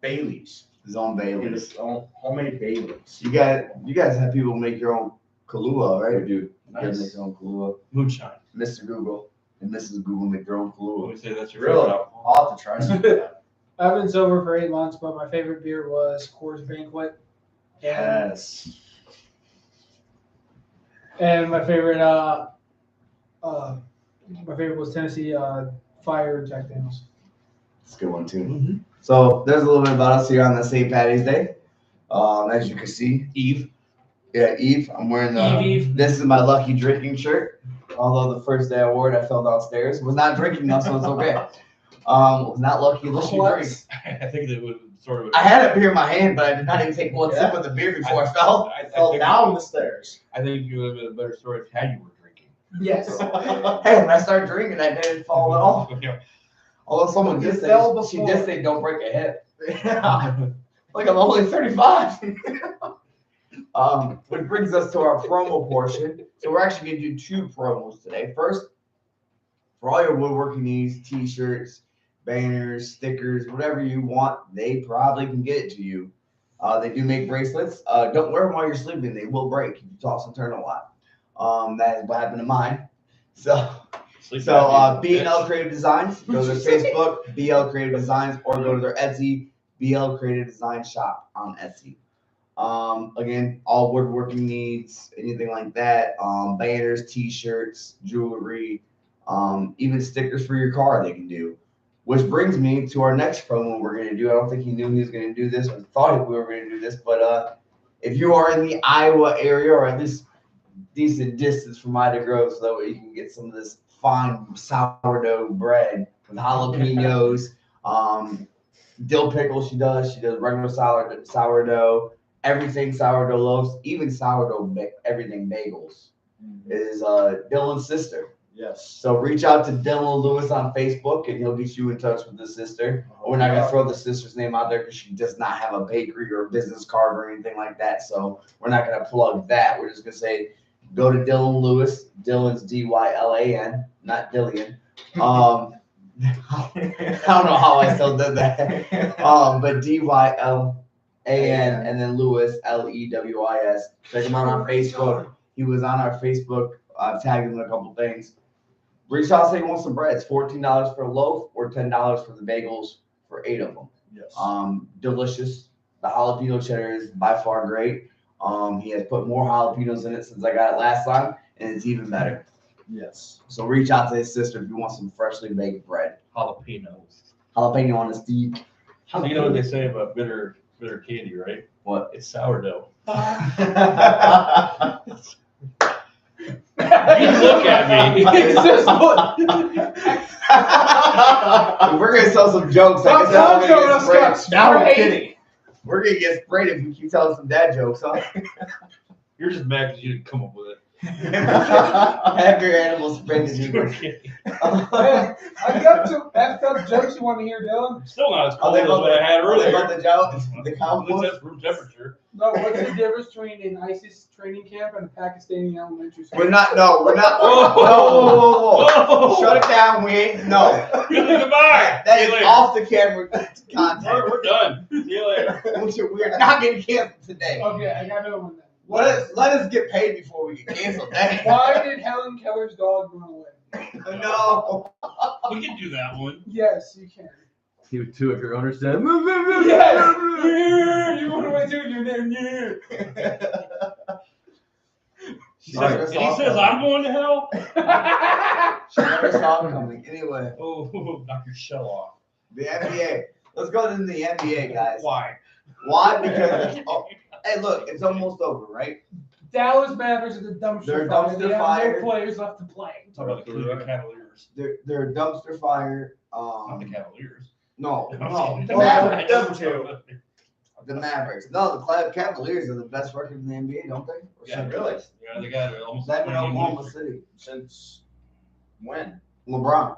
Baileys. His own He made Baileys. his own homemade Baileys. You guys have people make your own Kahlua, right? I do. You guys make Nice. your own Kahlua. Moonshine. Mr. Google and Mrs. Google make their own Let Kahlua. me say that's your Really? favorite alcohol. I'll have to try some of that. I've been sober for 8 months, but my favorite beer was Coors Banquet. Yes. And my favorite was Tennessee Fire Jack Daniels. It's a good one too. Mhm. So there's a little bit about us here on the St. Patty's Day. As you can see, Eve. yeah, Eve. I'm wearing the. Eve. This is my lucky drinking shirt. Although the first day I wore it, I fell downstairs. Was not drinking though, so it's okay. Was not lucky unless you drink. I think that would sort of. I had a beer in my hand, but I did not even take one sip of the beer before I fell. I Fell think, down the stairs. I think you would have been a better story if had you were drinking. Yes. Hey, when I started drinking, I didn't fall at all. Yeah. Although someone You did say fell she before. did say don't break a hip. Yeah. Like I'm only 35. Which brings us to our promo portion. So we're actually gonna do 2 promos today. First, for all your woodworking needs, t-shirts, banners, stickers, whatever you want, they probably can get it to you. They do make bracelets. Don't wear them while you're sleeping. They will break if you toss and turn a lot. That is what happened to mine. So B&L Creative Designs, go to their Facebook, BL Creative Designs, or go to their Etsy, BL Creative Design Shop on Etsy. Again, all woodworking needs, anything like that, banners, t-shirts, jewelry, even stickers for your car they can do. Which brings me to our next promo we're going to do. I don't think he knew he was going to do this or thought we were going to do this, but if you are in the Iowa area or at least decent distance from Ida Grove, so that way you can get some of this fine sourdough bread with jalapenos, dill pickle she does regular sourdough, everything sourdough loaves, even sourdough everything bagels is Dylan's sister. Yes. So reach out to Dylan Lewis on Facebook and he'll get you in touch with the sister. We're not gonna throw the sister's name out there because she does not have a bakery or a business card or anything like that. So we're not gonna plug that. We're just gonna say go to Dylan Lewis. Dylan's Dylan, not Dillian. I don't know how I still did that. But Dylan and then Lewis Lewis. Check him out on Facebook. He was on our Facebook. I've tagged him in a couple things. Reach out, say you want some bread. It's $14 for a loaf or $10 for the bagels for 8 of them. Yes. Delicious. The jalapeno cheddar is by far great. He has put more jalapenos in it since I got it last time, and it's even better. Yes. So reach out to his sister if you want some freshly baked bread. jalapenos. Jalapeno on the steak. So you know what they say about bitter candy, right? What? It's sourdough. We're You look at me. It's just gonna sell some jokes. Stop showing us guts. Now we're Right. kidding. We're gonna get sprayed if we keep telling some dad jokes, huh? You're just mad because you didn't come up with it. Have your animals sprayed as you You're were. kidding. Man, I got some effed up jokes you want to hear, Dylan. Still not as Are cold they as about what I had Are they earlier. about the jokes? The It's cowboys? at room temperature. No, what's the difference between an ISIS training camp and a Pakistani elementary school? We're not. Whoa, Whoa. whoa. Shut it down. We ain't. No. Goodbye. That See is you later. off the camera content. We're done. See you later. We're not getting canceled today. Okay, I got another one then. Let us get paid before we get canceled. Dang. Why did Helen Keller's dog run away? No. We can do that one. Yes, you can. You too, if your owner said, Yes! You run away too, you're there. She And never he saw it says, coming. I'm going to hell. She never saw it coming. Anyway, Oh, knock your shell off. the NBA. Let's go to the NBA, guys. Why? Why? Because hey, look, it's almost over, right? Dallas Mavericks are the dumpster They're fire. dumpster They have fire. no players left to play. Talk about the Cleveland Cavaliers. They're a dumpster fire. Not the Cavaliers. No, I'm no, kidding. the Mavericks. Them two. The Mavericks. No, the Cavaliers are the best record in the NBA, don't they? Or Yeah, something? really? Yeah, they got almost Them in 20 Oklahoma wins. City. Since when? LeBron.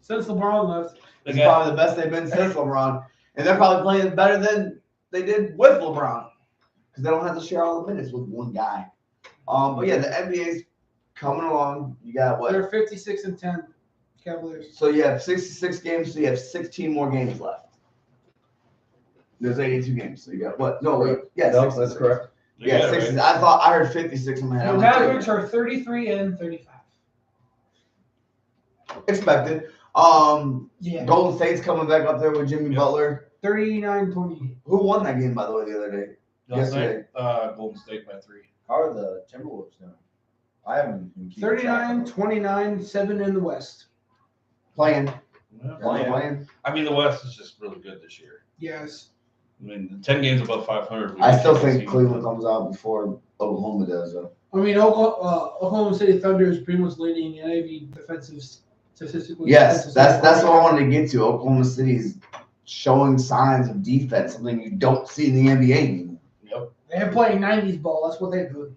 Since LeBron left. They It's got probably the best they've been since LeBron, and they're probably playing better than they did with LeBron because they don't have to share all the minutes with one guy. But yeah, the NBA's coming along. You got what? They're 56-10 Cavaliers. So you have 66 games, so you have 16 more games left. There's 82 games, so you got what? No, wait, yeah, No, 66. that's correct. they Yeah, got it, 60. right? I heard 56 in my head. The I'm like, Mavericks are 33-35. expected. Yeah. Golden State's coming back up there with Jimmy Yep. Butler. 39-28. Who won that game, by the way, the other day? Last night, yesterday. Golden State by 3. How are the Timberwolves doing? I haven't been keeping track of them. 39-29, 7 in the West. Playing. Yeah. Playing. I mean, the West is just really good this year. Yes. I mean, 10 games above 500. I still think Cleveland comes out before Oklahoma does, though. I mean, Oklahoma City Thunder is pretty much leading the Ivy defensive statistically. Yes, that's what I wanted to get to. Oklahoma City's showing signs of defense, something you don't see in the NBA anymore. Yep. They're playing 90s ball. That's what they do.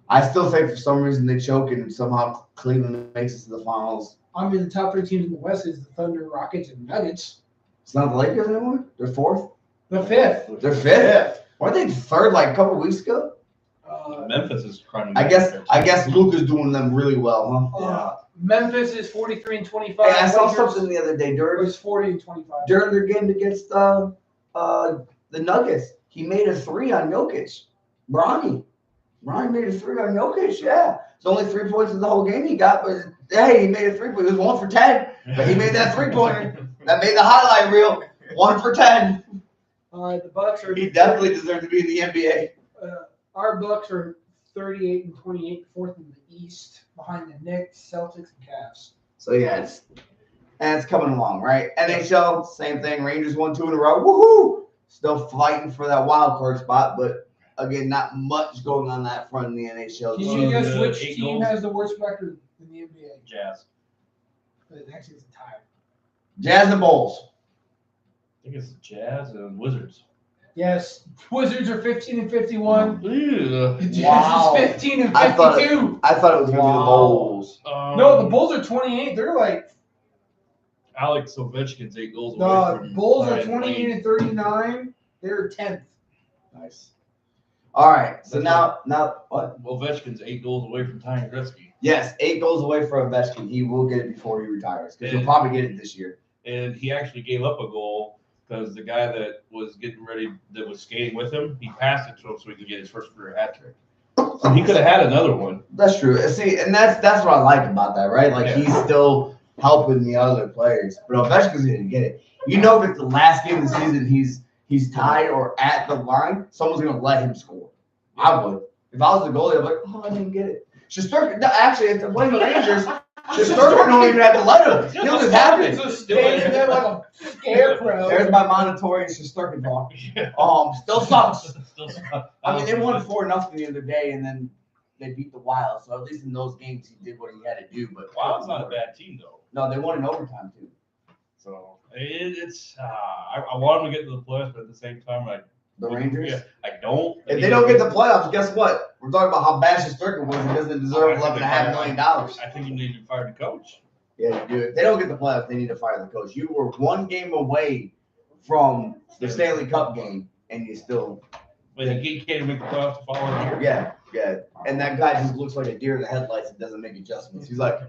I still think for some reason they choke and somehow Cleveland makes it to the finals. I mean, the top 3 teams in the West is the Thunder, Rockets, and Nuggets. It's not the Lakers anymore? They're fourth? The 5th. They're fifth? Weren't they third like a couple weeks ago? Memphis is crying. I guess Luka's doing them really well, huh? Memphis is 43-25. Hey, I saw Lakers something the other day during was 40-25. their game against the Nuggets. He made a 3 on Jokic. Bronny made a 3 on Jokic, yeah. It's only 3 points in the whole game he got, but hey, he made a 3-point. It was 1 for 10, but he made that 3-pointer. That made the highlight reel. 1 for 10. The Bucks are. He definitely deserved to be in the NBA. Our Bucks are 38-28, 4th in the East, behind the Knicks, Celtics, and Cavs. So yeah, it's coming along, right? NHL, same thing. Rangers won 2 in a row. Woohoo! Still fighting for that wild card spot, but again, not much going on that front in the NHL. Can you guess the which 8 team goals? has the worst record in the NBA? Jazz. Actually, it's a tie. Jazz and Bulls. I think it's the Jazz and Wizards. Yes, Wizards are 15-51. Ew. The Jazz Wow. is 15-52. I thought it was going to be the Bulls. No, the Bulls are 28. They're like Alex Ovechkin's 8 goals away the from Bulls are Ryan Lane. 28-39. They're 10th. Nice. All right. So now what? Ovechkin's 8 goals away from tying Gretzky. Yes, 8 goals away from Ovechkin. He will get it before he retires because he'll Yeah. probably get it this year. And he actually gave up a goal because the guy that was getting ready, that was skating with him, he passed it to him so he could get his first career hat trick. So he could have had another one. That's true. See, and that's what I like about that, right? Like Yeah. he's still helping the other players, but Ovechkin's going to get it. You know, if it's the last game of the season, he's tied or at the line, someone's going to let him score. I would. If I was the goalie, I'm like, oh, I didn't get it. Shesterkin, no, actually, if they're playing the Rangers, Shesterkin don't even have to let him. He'll just have it. Standing there like a scarecrow. There's my Montoya Shesterkin talk. Still sucks. I mean, they won 4-0 the other day, and then they beat the Wild. So at least in those games, he did what he had to do. But Wild's not a bad team though. No, they won in overtime too. So I want them to get to the playoffs, but at the same time, The Rangers. Yeah, I don't. If they don't get the playoffs, guess what? We're talking about how bad Shesterkin was. He doesn't deserve $11.5 million. I think you need to fire the coach. Yeah, you do. If they don't get the playoffs, they need to fire the coach. You were one game away from the Stanley Cup game, and you still. But you can't make the playoffs the following year. Yeah. And that guy just looks like a deer in the headlights and doesn't make adjustments. He's like,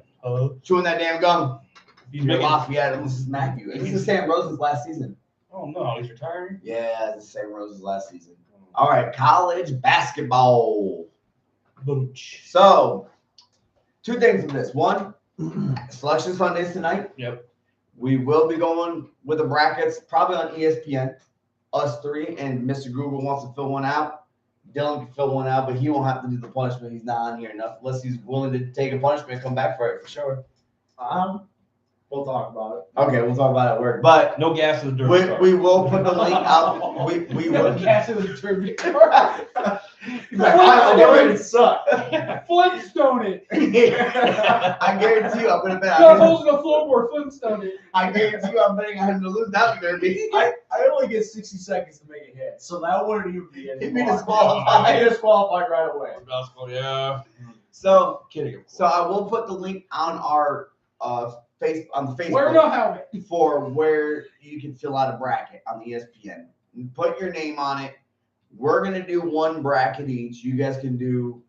chewing that damn gum. He's You're making. Lafayette, and this is Matthew. This is Sam Rosen's last season. Oh no, he's retiring. Yeah, this is Sam Rosen's last season. All right, college basketball. So, 2 things from this. One, Selection Sundays tonight. Yep. We will be going with the brackets, probably on ESPN. Us 3, and Mr. Google wants to fill one out. Dylan can fill one out, but he won't have to do the punishment. He's not on here enough, unless he's willing to take a punishment and come back for it for sure. We'll talk about Okay, we'll talk about it at work. But No gas in the dirt. we will put the link out. We will. Gas in the derby. He's like, I get ready to suck. Flintstone it. I guarantee you, I'm gonna bet. Got holes in the floorboard. Flintstone it. I guarantee you, I'm betting on him to lose that derby. I only get 60 seconds to make a hit, so that wouldn't even be He'd be disqualified. I get disqualified right away. Basketball, yeah. So Kidding. Of course. So I will put the link on our on the Facebook Wear no helmet. for where you can fill out a bracket on ESPN. You put your name on it. We're gonna do 1 bracket each. You guys can do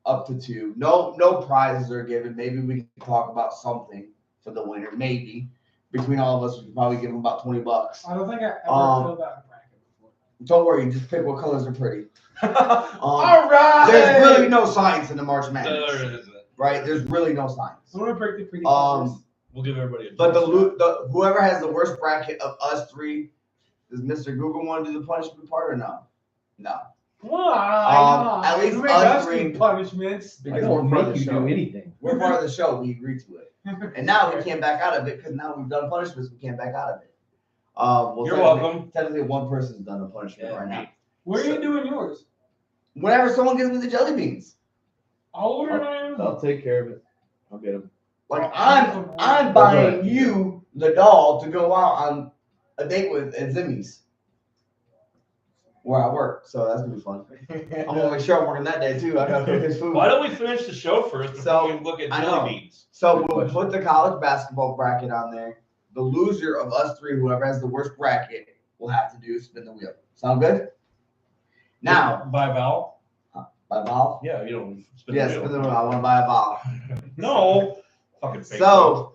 up to 2. No prizes are given. Maybe we can talk about something for the winner. Maybe between all of us, we can probably give them about $20. I don't think I ever filled out a bracket before. Don't worry, just pick what colors are pretty. All right. There's really no science in the March There Madness, isn't. right? There's really no science. I'm gonna break the pretty colors. We'll give everybody a But the whoever has the worst bracket of us 3, does Mr. Google want to do the punishment part or no? No, Why? at least You make us us 3 do punishments. because I we're don't part of make the you show. do anything. We're part of the show. We agree to it, and now we can't back out of it because now we've done punishments. We can't back out of it. Well, You're technically- welcome. Technically, 1 person's done a punishment Yeah. right now. Where are you doing yours? Whenever someone gives me the jelly beans, I'll order it on Amazon. I'll take care of it. I'll get him. like I'm buying you the doll to go out on a date with at Zimmy's, where I work. So that's gonna be fun. I'm gonna make sure I'm working that day too. I gotta cook his food. Why don't we finish the show first before So, we look at I jelly know. beans? So we'll put the college basketball bracket on there. The loser of us 3, whoever has the worst bracket, will have to do spin the wheel. Sound good? Now, By vowel? by Val. Yeah, you don't spin Yes, the spin wheel. the wheel. I want to buy a Val. No. Fucking fake. So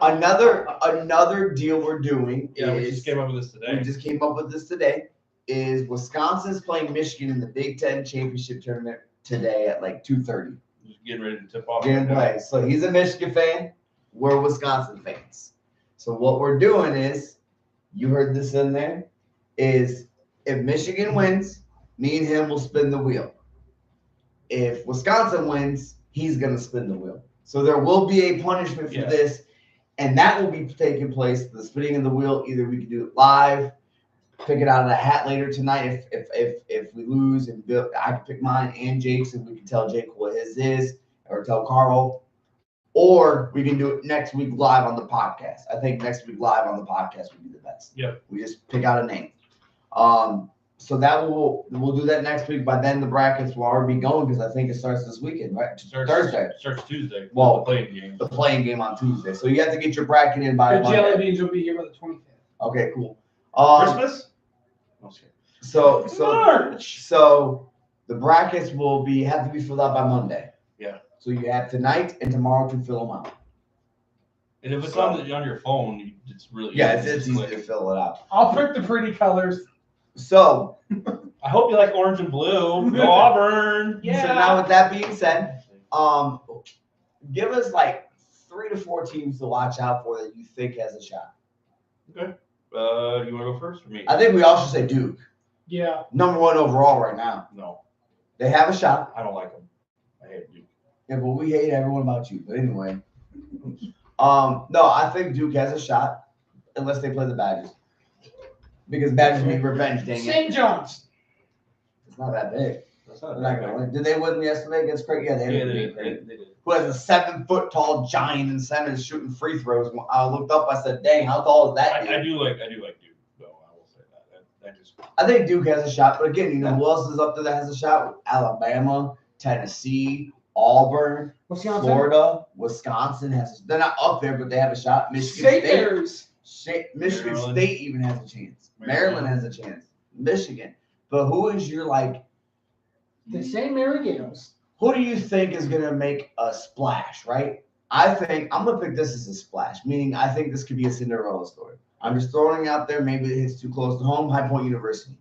another deal we're doing Yeah, we is just came up with this today. we just came up with this today. Is Wisconsin's playing Michigan in the Big Ten championship tournament today at like 2:30. Just getting ready to tip off. Getting play. So he's a Michigan fan. We're Wisconsin fans. So what we're doing is, you heard this in there, is if Michigan wins, me and him will spin the wheel. If Wisconsin wins, he's gonna spin the wheel. So there will be a punishment for Yes. this, and that will be taking place. The spinning of the wheel. Either we can do it live, pick it out of the hat later tonight. If we lose, and Bill, I can pick mine and Jake's, and we can tell Jake what his is, or tell Carl, or we can do it next week live on the podcast. I think next week live on the podcast would be the best. Yep. We just pick out a name. So that we'll do that next week. By then the brackets will already be going because I think it starts this weekend, right? Thursday. Starts Tuesday. Well, the playing game. The playing game on Tuesday. So you have to get your bracket in by The jelly Monday. beans will be here by the 25th. Okay, cool. Christmas? No, I'm scared. So the brackets will have to be filled out by Monday. Yeah. So you have tonight and tomorrow to fill them out. And if it's on your phone, it's really Yeah, easy. it's easy to fill it out. I'll pick the pretty colors. So I hope you like orange and blue. Go Auburn. So now with that being said, give us like 3 to 4 teams to watch out for that you think has a shot. Okay. You want to go first or me? I think we all should say Duke. Yeah. Number 1 overall right now. No, They have a shot. I don't like them. I hate Duke. Yeah, but we hate everyone about you. But anyway, no, I think Duke has a shot unless they play the Badgers because Badgers need revenge. Dang it, St. John's. it's not that big. That's They're not not that gonna big. win. Did they win yesterday against Craig? Yeah, they Yeah, had they to did. beat Craig. They did. Who has a 7 foot tall giant in center shooting free throws. When I looked up, I said, "Dang, how tall is that?" I dude?" do like Duke, though. I will say that. That just I think Duke has a shot, but again, you know who else is up there that has a shot? Alabama, Tennessee, Auburn, Wisconsin. Florida, Wisconsin has. They're not up there, but they have a shot. Michigan St. State, Mary's. Michigan Maryland. State even has a chance. Maryland Maryland. has a chance. Michigan, but who is your like? The St. Mary Gales. Who do you think is gonna make a splash? Right? I think I'm gonna pick this as a splash, meaning I think this could be a Cinderella story. I'm just throwing it out there. Maybe it hits too close to home. High Point University.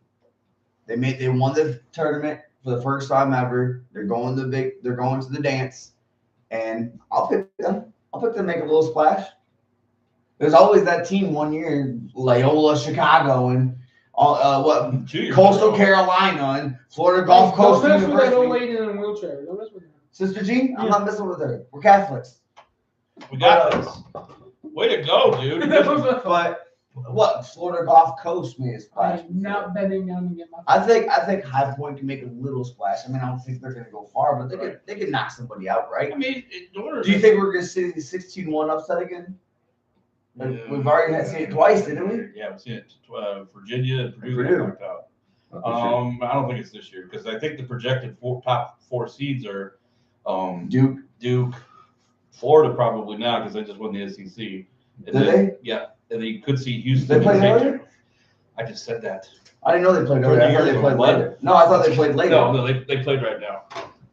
They won the tournament for the first time ever. They're going to the dance, and I'll pick them. I'll pick them to make a little splash. There's always that team one year, Loyola Chicago, and what 2 years Coastal ago. Carolina and Florida Gulf Don't Coast mess with that old University. lady in a wheelchair. Don't mess with her. Sister Jean, I'm Yeah. not messing with her. We're Catholics. We got this. Way to go, dude. But what Florida Gulf Coast made a splash. I'm not bending down to get my. I think High Point can make a little splash. I mean, I don't think they're going to go far, but they can knock somebody out, right? I mean, Do you think we're going to see the 16-1 upset again? We've already seen it twice, didn't we? Yeah, we've seen it. Virginia and Purdue, Purdue. got knocked out. Not this year. I don't think it's this year because I think the projected top four seeds are Duke. Florida probably now because they just won the SEC. And Did then, they? Yeah, and then you could see Houston. They played and earlier? I just said that. I didn't know they played earlier. I thought they played later. No, I thought they played later. No, they played right now.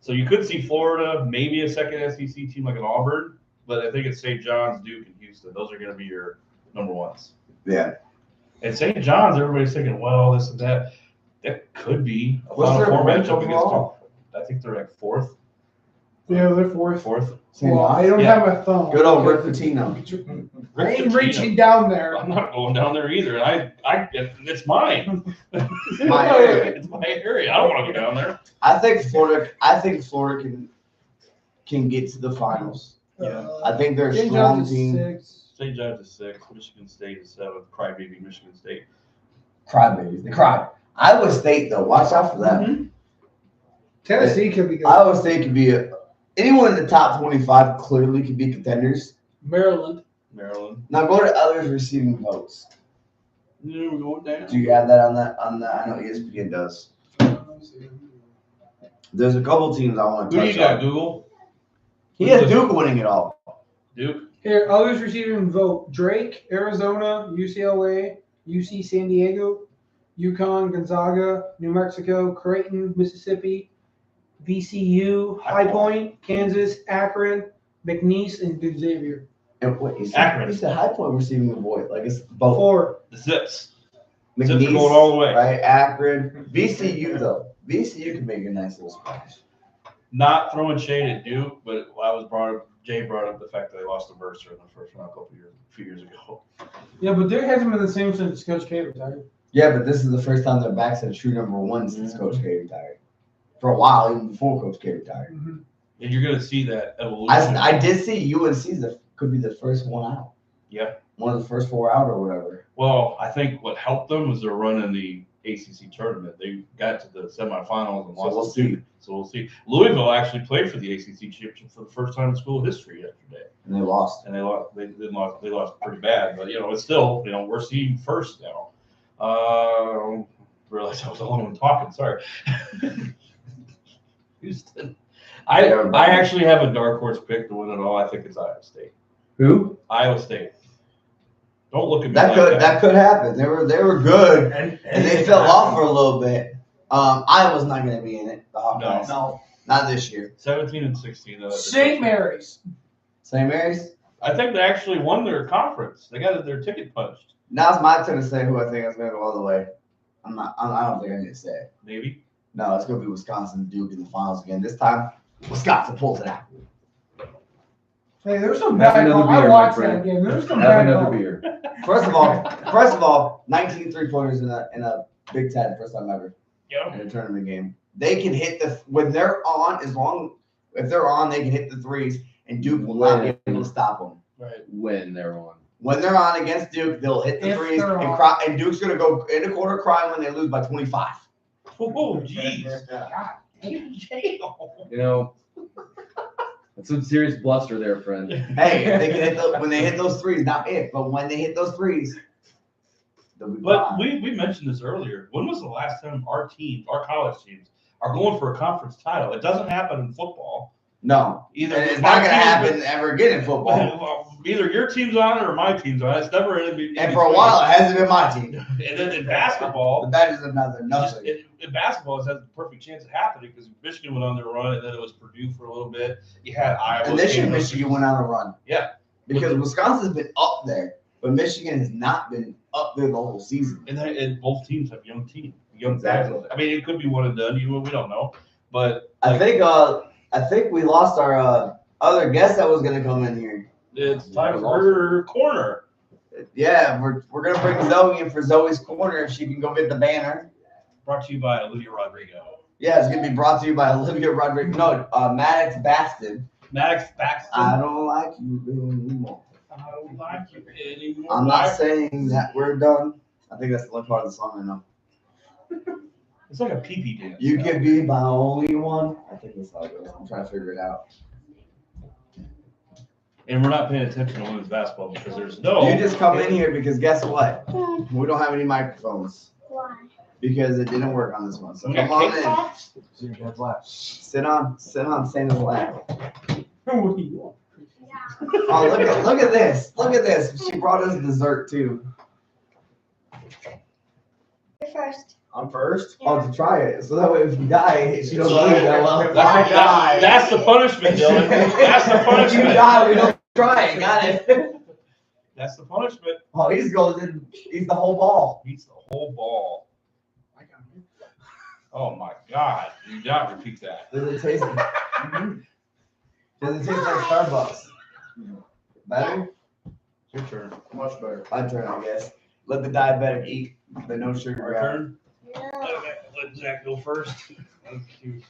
So you could see Florida, maybe a second SEC team like an Auburn, but I think it's St. John's, Duke, and Houston. Those are going to be your number ones. Yeah. And St. John's, everybody's thinking, well, this and that. That could be a What's Final their Four rank matchup against overall? them. I think they're like fourth. Yeah, they're fourth. St. Well, I John's? don't Yeah. have a thumb. Good old Rick Pitino. I ain't Pitino. reaching down there. I'm not going down there either. It's mine. My area. It's my area. I don't want to go down there. I think Florida can get to the finals. Yeah. I think they're a St. strong John's is team. 6. St. John's is 6. Michigan State is 7th. Crybaby Michigan State. Crybabies. They cry. Iowa State, though, watch out for them. Tennessee could be good. Iowa State could be anyone in the top 25 clearly could be contenders. Maryland. Maryland. Now go to others receiving votes. Yeah, we're going down. Do you have that on that? I know ESPN does. There's a couple teams I want to Who do you touch got, on. Google? He has Duke winning it all. Duke? Here, others receiving vote: Drake, Arizona, UCLA, UC San Diego, UConn, Gonzaga, New Mexico, Creighton, Mississippi, VCU, High Point, Kansas, Akron, McNeese, and Xavier. And what is Akron. He said High Point receiving a vote. Like it's both. 4. The Zips. McNeese, Zips are going all the way. right? Akron, VCU though. VCU can make a nice little splash. Not throwing shade at Duke, but Jay brought up the fact that they lost to Mercer in the first round a few years ago. Yeah, but Duke hasn't been the same since Coach K retired. Yeah, but this is the first time they're back to the true number one since Coach K retired. For a while, even before Coach K retired. Mm-hmm. And you're going to see that evolution. I did see UNC could be the first one out. Yeah. One of the first 4 out or whatever. Well, I think what helped them was their run in the ACC tournament. They got to the semifinals and So lost we'll to see. Duke. So we'll see. Louisville actually played for the ACC championship for the first time in school history yesterday, And they lost. and they lost. They lost pretty bad, but it's still we're seeing first now. Realized I was the only one talking. Sorry. Houston. I actually have a dark horse pick to win it all. I think it's Iowa State. Who? Iowa State. Don't look at me That like that could happen. They were good and they fell off for a little bit. Iowa's not going to be in it. The Hawkeyes. No. Not this year. 17 and 16. St. Mary's. St. Mary's. I think they actually won their conference. They got their ticket punched. Now it's my turn to say who I think is going to go all the way. I don't think I need to say it. Maybe. No, it's going to be Wisconsin Duke in the finals again. This time, Wisconsin pulls it out. Hey, there's some Have bad another call. I beer, my watched friend. that game. There's some Have bad another call. beer. First of all, 19 3-pointers in a Big Ten, first time ever Yeah. in a tournament game. They can hit when they're on, If they're on, they can hit the threes, and Duke will not be able to stop them. Right. When they're on. When they're on against Duke, they'll hit the If threes they're and on. cry. And Duke's gonna go in the corner crying when they lose by 25. Oh, jeez. God. You know, that's some serious bluster there, friend. Hey, if they can hit when they hit those threes, not if, but when they hit those threes, they'll be But fine. we mentioned this earlier. When was the last time our college teams, are going for a conference title? It doesn't happen in football. No, Either and it's my not gonna team- happen ever again in football. Well, either your team's on it or my team's on it. It's never in And for a while, it hasn't been my team. And then in basketball, But that is another nothing. in basketball, it has the perfect chance of happening because Michigan went on their run, and then it was Purdue for a little bit. You had Iowa. And this year, State. Michigan went on a run. Yeah. Because Wisconsin's been up there, but Michigan has not been up there the whole season. And both teams have young Exactly. guys. I mean, it could be one and done. We don't know. But I think we lost our other guest that was gonna come in here. it's time for her corner. Yeah, we're gonna bring Zoe in for Zoe's corner if she can go get the banner. Brought to you by Olivia Rodrigo. Yeah, it's gonna be brought to you by Olivia Rodrigo. No, Maddox Baston. Maddox Baxton. I don't like you anymore. I don't like you anymore. I'm not saying that we're done. I think that's the only part of the song I know. It's like a pee-pee dance. You can be my only one. I think that's how it goes. I'm trying to figure it out. And we're not paying attention to women's basketball because there's no. You just come in here because guess what? We don't have any microphones. Why? Because it didn't work on this one. So We come got on in. Sit on Santa's lap. What do you want? Oh, look at this. Look at this. She brought us dessert too. You're first. I'm first. Oh, to try it. So that way if you die, she don't lose that well. That's the punishment, Dylan. That's the If you punishment. die, we don't try it. Got it. That's the punishment. Oh, he's goes in. He's the whole ball. Eats the whole ball. Oh my God! Do not repeat that. Does it taste? Does it taste like Starbucks? Better? Your turn. Much better. My turn, I guess. Let the diabetic eat the no sugar Our guy. turn. No. Let Zach go first. Thank you.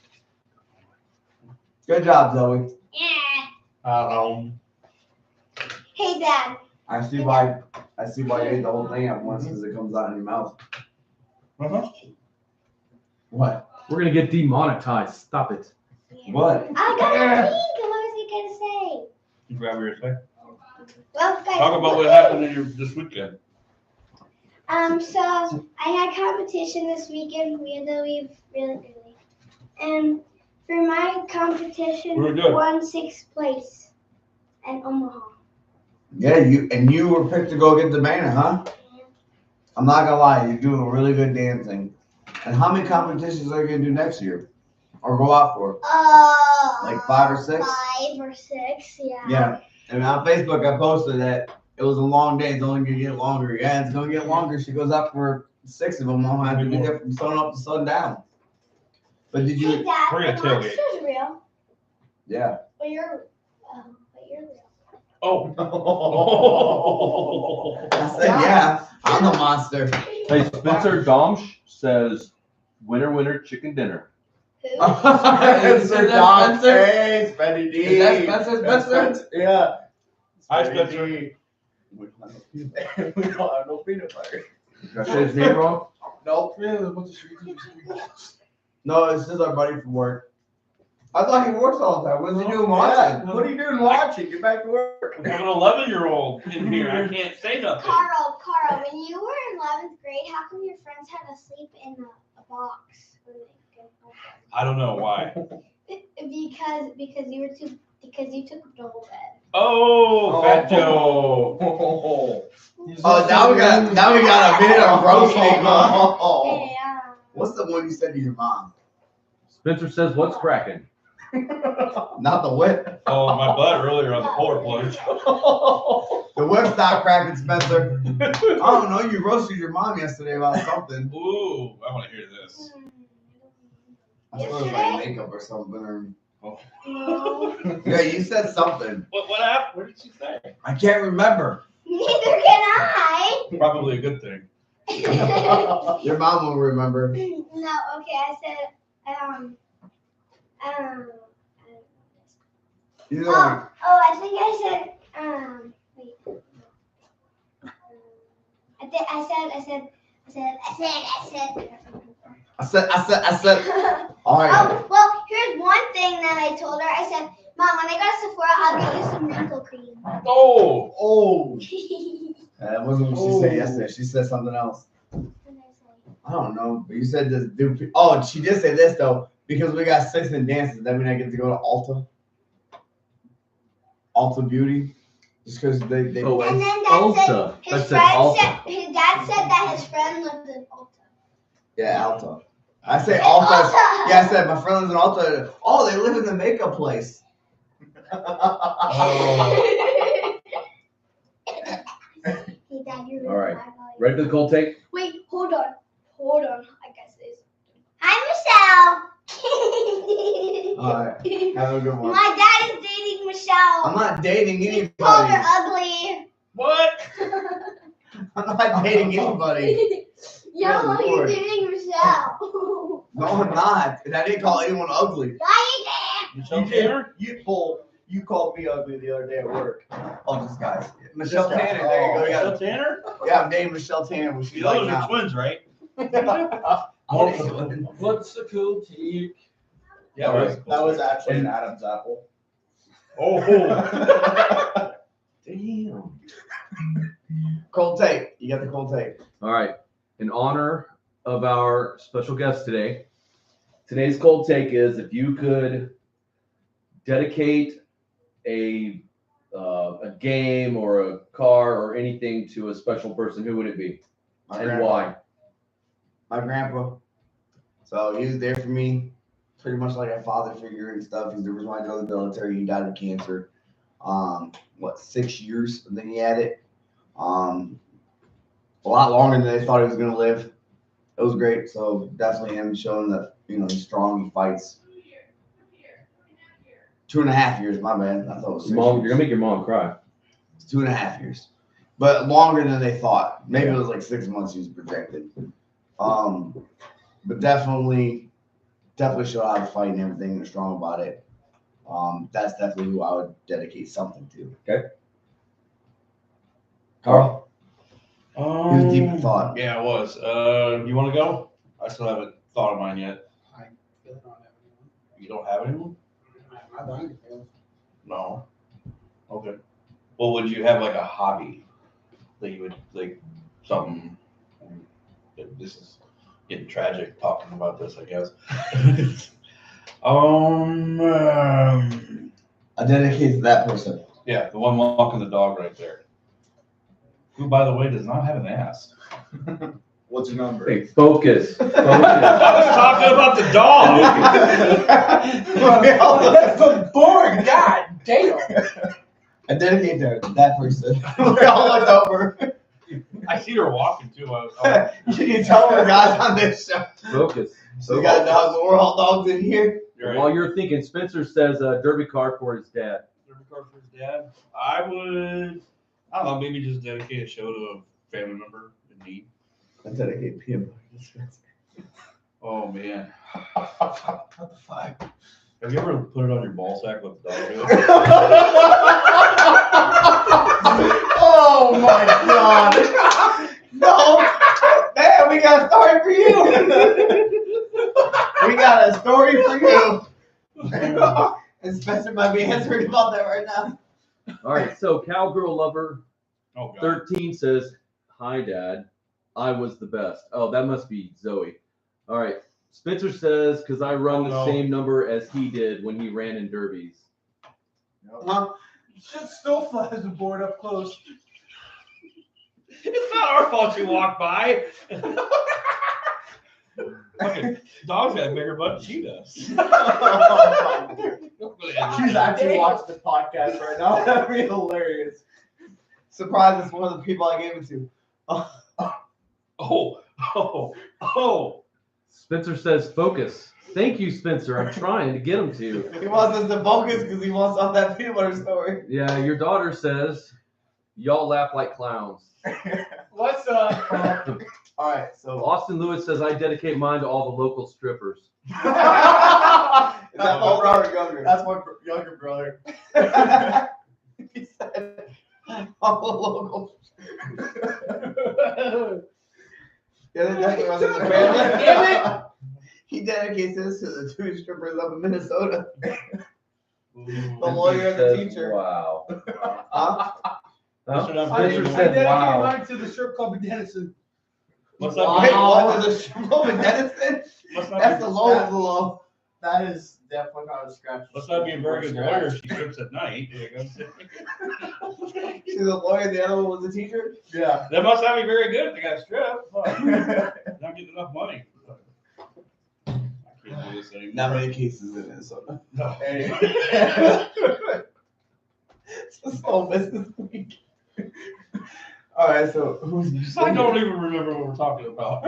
Good job, Zoe. Yeah. Hey, Dad. I see why you ate the whole thing at once because it comes out in your mouth. Uh-huh. What? We're gonna get demonetized. Stop it. What? I gotta think. What was he gonna say? You forgot what you were saying? Well, guys. Talk about what happened in this weekend. So I had competition this weekend. We had to leave really early. And for my competition, We were good. won 6th place in Omaha. Yeah, you were picked to go get the banner, huh? I'm not gonna lie, you're doing really good dancing. And how many competitions are you gonna do next year? Or go out for? Like 5 or 6? 5 or 6, yeah. Yeah. And on Facebook I posted that it was a long day, it's only gonna get longer. Yeah, it's gonna get longer. She goes out for 6 of them. I'll have to be there from sun up to sundown. But did Hey, you? Dad, We're gonna the tailgate. monster's real, Yeah. but you're real. Oh. I said, yeah, I'm the monster. Hey, Spencer Domsh says, winner, winner, chicken dinner. Who? Spencer Dom. Spencer? Hey, Spenny D. Is that Spencer? That's Spencer? Yeah. Hi, Spenny Spencer. D. We don't have no peanut butter. Did I say his name wrong? Nope. Yeah, what's the street? No, it's just our buddy from work. I thought he works all the time. What's he doing watching? What are you doing watching? Get back to work. We have an 11-year-old in here. I can't say nothing. Carl, when you were in 11th grade, how come your friends had to sleep in a box? When they go home? I don't know why. Because you took up the whole bed. Oh, Fat Joe. Oh, now we got a minute of roasting. Oh. Hey, What's the one you said to your mom? Spencer says, what's cracking? Not the whip. Oh, my butt earlier on the polar plunge. The whip's not cracking, Spencer. I don't know. You roasted your mom yesterday about something. Ooh, I want to hear this. I suppose it was like makeup or something. Or... No. Yeah, you said something. What happened? What did she say? I can't remember. Neither can I. Probably a good thing. Your mom will remember. No, okay, I said, You're the one. I think I said, wait. I said. All right. Oh, well, here's one thing that I told her. I said, Mom, when I go to Sephora, I'll get you some wrinkle cream. Oh. That wasn't what she said yesterday. She said something else. I don't know. But you said this dude. Oh, she did say this though. Because we got 6 in dances, that mean I get to go to Alta Beauty. Just because they Oh, And it's then Dad Ulta. said his That's friend Ulta. said his dad said that his friend lived in Ulta. Yeah, Alta. I say Alta. Yeah, I said my friend lives in Alta. Oh, they live in the makeup place. Hey, Dad, you're All right. really bad. Ready for the cold take? Wait, hold on. I guess this. Hi, Michelle. All right. Have a good one. My dad is dating Michelle. I'm not dating He called anybody. her ugly. What? I'm not dating anybody. Yo, Good you're Lord. dating Michelle. No, I'm not. And I didn't call anyone ugly. Yeah, Michelle Tanner? You called me ugly the other day at work. Oh, just guys. Michelle This guy. Tanner. There you go. Michelle Tanner? Yeah, I'm dating Michelle Tanner. What she's The like others now. are twins, right? What's the cold take? Yeah, All it right. was cool. That was actually an Adam's apple. Oh. Damn. Cold take. You got the cold take. All right. In honor of our special guest today, today's cold take is if you could dedicate a game or a car or anything to a special person, who would it be My and grandpa. why? My grandpa. So he was there for me, pretty much like a father figure and stuff. He's the reason why I joined the military. He died of cancer. 6 years? I think he had it. A lot longer than they thought he was gonna live. It was great. So definitely him showing that he's strong. He fights. 2.5 years. My bad. I thought it was 6 Mom, years. you're gonna make your mom cry. It's 2.5 years, but longer than they thought. Maybe it was like 6 months he was projected. But definitely showed how to fight and everything and strong about it. That's definitely who I would dedicate something to. Okay. Carl, he was deep in Um, thought. Yeah, it was. You want to go? I still haven't thought of mine yet. I really don't have anyone. You don't have anyone? I'm not dying to fail. No. Okay. Well, would you have like a hobby that you would like something? This is getting tragic talking about this, I guess. I dedicate to that person. Yeah, the one walking the dog right there. Who, by the way, does not have an ass. What's your number? Hey, focus. I was talking about the dog. That's so boring. God damn. I dedicate to that person. We all looked over. I see her walking too. You can tell we're guys on this show. Focus. So we got dogs, but we're all dogs in here. You're While right. you're thinking, Spencer says a derby car for his dad. Derby car for his dad. I don't know, maybe just dedicate a show to a family member in need. I dedicate peanut Oh man. What the fuck? Have you ever put it on your ball sack with the dog? Oh my god! No! Man, we got a story for you! We got a story for you! And Spencer might be answering about that right now. All right, so Cowgirl Lover Oh god. 13 says, "Hi, Dad. I was the best." Oh, that must be Zoe. All right. Spencer says, "Because I run the same number as he did when he ran in derbies." Huh? Shit still flies the board up close. It's not our fault you walked by. Fucking dogs got a bigger butt than she does. She's actually watching the podcast right now. That'd be hilarious. Surprise, it's one of the people I gave it to. Oh. Spencer says, "Focus." Thank you, Spencer. I'm trying to get him to. He wants us to focus because he wants off that peanut butter story. Yeah, your daughter says, "Y'all laugh like clowns." What's up? All right, so Austin Lewis says, "I dedicate mine to all the local strippers." is that older or younger? That's my younger brother. strippers up in Minnesota. Ooh. The lawyer and the teacher. Wow. Huh? Huh? Spencer I Spencer said, said, wow. mine to the strip club in Denison. Must Wait, not be, what? There's a strip club in Denison? must not That's be, the low of the low. That is definitely not a scratch. must not be a very good lawyer. She strips at night. She's a lawyer, the other one was a teacher? Yeah. That must not be very good if they got stripped. Fuck. Not getting enough money. I can't do this anymore. Not many cases in Minnesota. No. It's a small business week. All right, so who's you I don't even remember what we're talking about.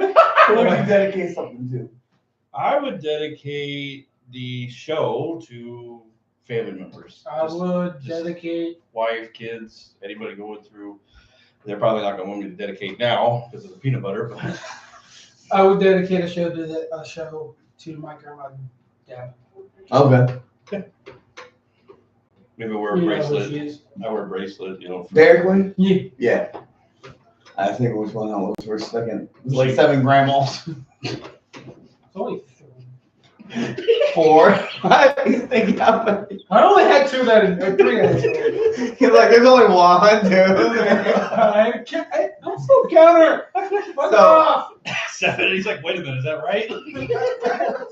Who would you dedicate something to? I would dedicate the show to family members. I Just would dedicate. wife, kids, anybody going through. They're probably not going to want me to dedicate now because of the peanut butter. But I would dedicate a show to my grandma and dad. Okay. maybe wear a You know who bracelet. she is. I wear a bracelet, you know. Dairy Queen? Yeah. Yeah. I think which one that was for a second. It was like 7 grandmas. It's only 3. 4. He's thinking how many. I only had 2 that in 3 actually. He's like, there's only 1, dude. I'm still counter. Fuck So- off. 7. He's like, wait a minute, is that right?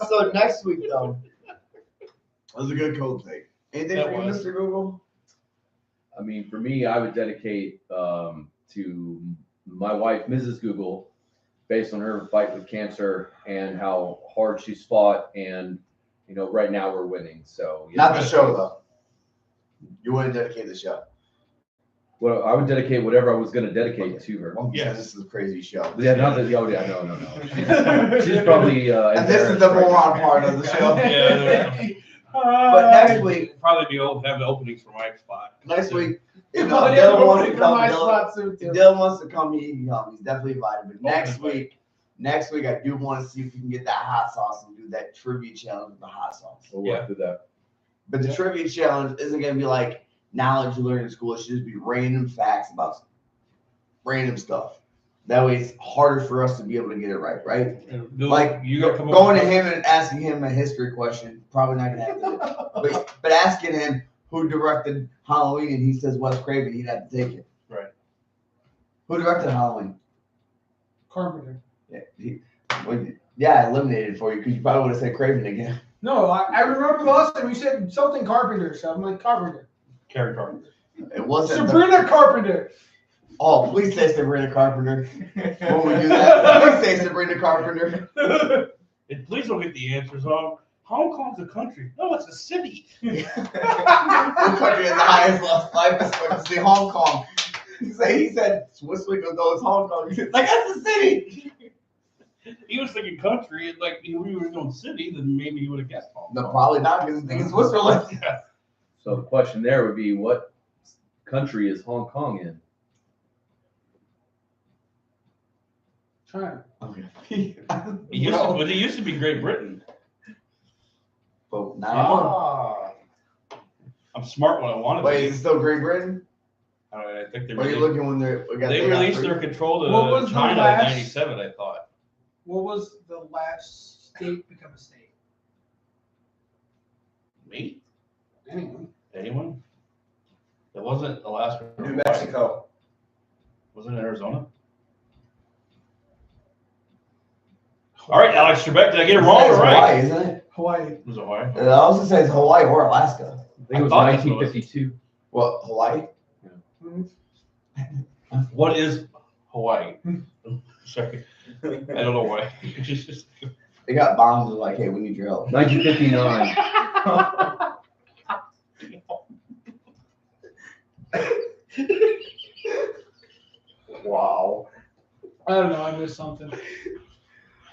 So next week though, that was a good cold take. Anything That for you, was. Mr. Google? I mean, for me, I would dedicate to my wife, Mrs. Google, based on her fight with cancer and how hard she's fought. And, you know, right now we're winning. So, Not the show though. You wouldn't dedicate the show. Well, I would dedicate whatever I was going to dedicate to her. Well, Yes. This is a crazy show. Yeah, not that. Oh, yeah, no. She's probably. And this is the embarrassed right moron part of the show. Yeah. But next week, Probably have the openings for my spot. next week, you Oh, know, yeah, Dylan wants to for come. my Dylan, spot soon, if too. Dylan wants to come, he can come. He's definitely invited. But next week, I do want to see if we can get that hot sauce and do that trivia challenge with the hot sauce. We'll work through that. But the trivia challenge isn't going to be like knowledge you learn in school. It should just be random facts about random stuff. That way it's harder for us to be able to get it right, right? Like you gotta come up going to with- him and asking him a history question, probably not going to happen. But asking him who directed Halloween and he says Wes Craven, he'd have to take it. Right. Who directed Halloween? Carpenter. Yeah, I eliminated it for you because you probably would have said Craven again. No, I remember last time you said something Carpenter, so I'm like Carpenter. Carrie Carpenter. It wasn't. Sabrina Carpenter. Oh, please say Sabrina Carpenter. When we do that, please say Sabrina Carpenter. And please don't get the answers wrong. Hong Kong's a country. No, it's a city. What country has the highest life expectancy? Hong Kong. He said Switzerland, though it's Hong Kong. He's like, that's the city. He was thinking country, and like if we were doing city, then maybe he would have guessed Hong Kong. No, probably not because he's thinking Switzerland. So the question there would be, what country is Hong Kong in? China. Okay. It used to be Great Britain. But now, I'm smart when I want to wait, be. is it still Great Britain? I think they Or are you looking when they released their control What was to the China in last- '97. I thought. What was the last state become a state? Me? Anyone? It wasn't Alaska. New Mexico. Was it Arizona? All right, Alex Trebek, did I get it wrong or It's right? Hawaii, isn't it? Hawaii. It was Hawaii. It also says Hawaii or Alaska. I think it was thought that's what it was. 1952. What, Hawaii? What is Hawaii? Sorry, I don't know why. It's just- They got bombs and like, hey, we need your help. 1959. Wow. I don't know. I missed something.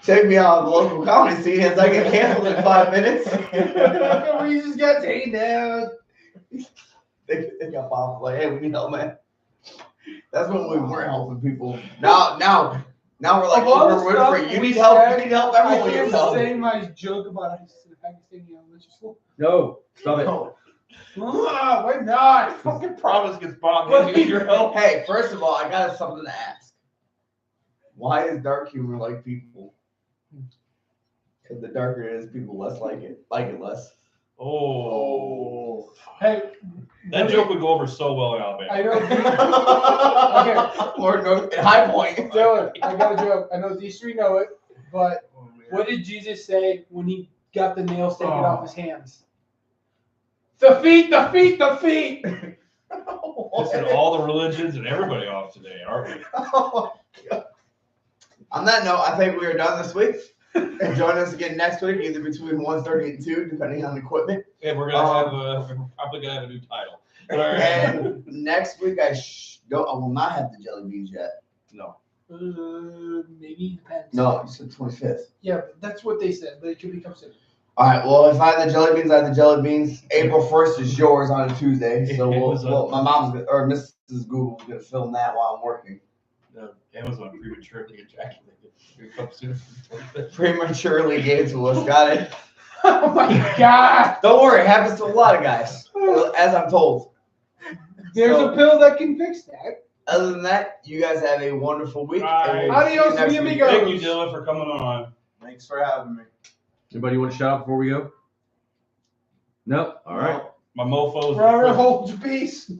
Check me out on the local comedy scene as I get canceled in 5 minutes. We just got taken down. They got bombs like, hey, we need help, man. That's when we weren't helping people. Now we're like, Of all the we're stuff for you we need help, said, you need help, I everyone can't needs help. say my joke about Pakistani elementary school. No, stop it. Why not? Fucking promise gets bombed. But- You need your help. Hey, first of all, I got something to ask. Why is dark humor like people? Because the darker it is, people less like it less. Oh. Hey, That joke would go over so well in Alabama. I know. Okay, Or no, at High Point. Dylan, I got a joke. I know these three know it, but Oh, man. what did Jesus say when he got the nails taken off his hands? The feet, the feet, the feet. Pissing all the religions and everybody off today, aren't we? On that note, I think we are done this week. And join us again next week, either between 1:30 and 2, depending on the equipment. And we're probably gonna have a new title. But all right. And next week, I will not have the jelly beans yet. No. Maybe depends. No, you said 25th. Yeah, that's what they said, but it could become soon. All right. Well, if I have the jelly beans, I have the jelly beans. April 1st is yours on a Tuesday. So my mom's or Mrs. Google's gonna film that while I'm working. No, Amazon prematurely ejaculated. Come soon. Prematurely gave to us. Got it. Oh my God! Don't worry, it happens to a lot of guys, as I'm told. There's a pill that can fix that. Other than that, you guys have a wonderful week. Bye. And we'll see you Adios, next mi week. amigos. Thank you, Dylan, for coming on. Thanks for having me. Anybody want to shout out before we go? No? All right. My mofos. Forever holds peace.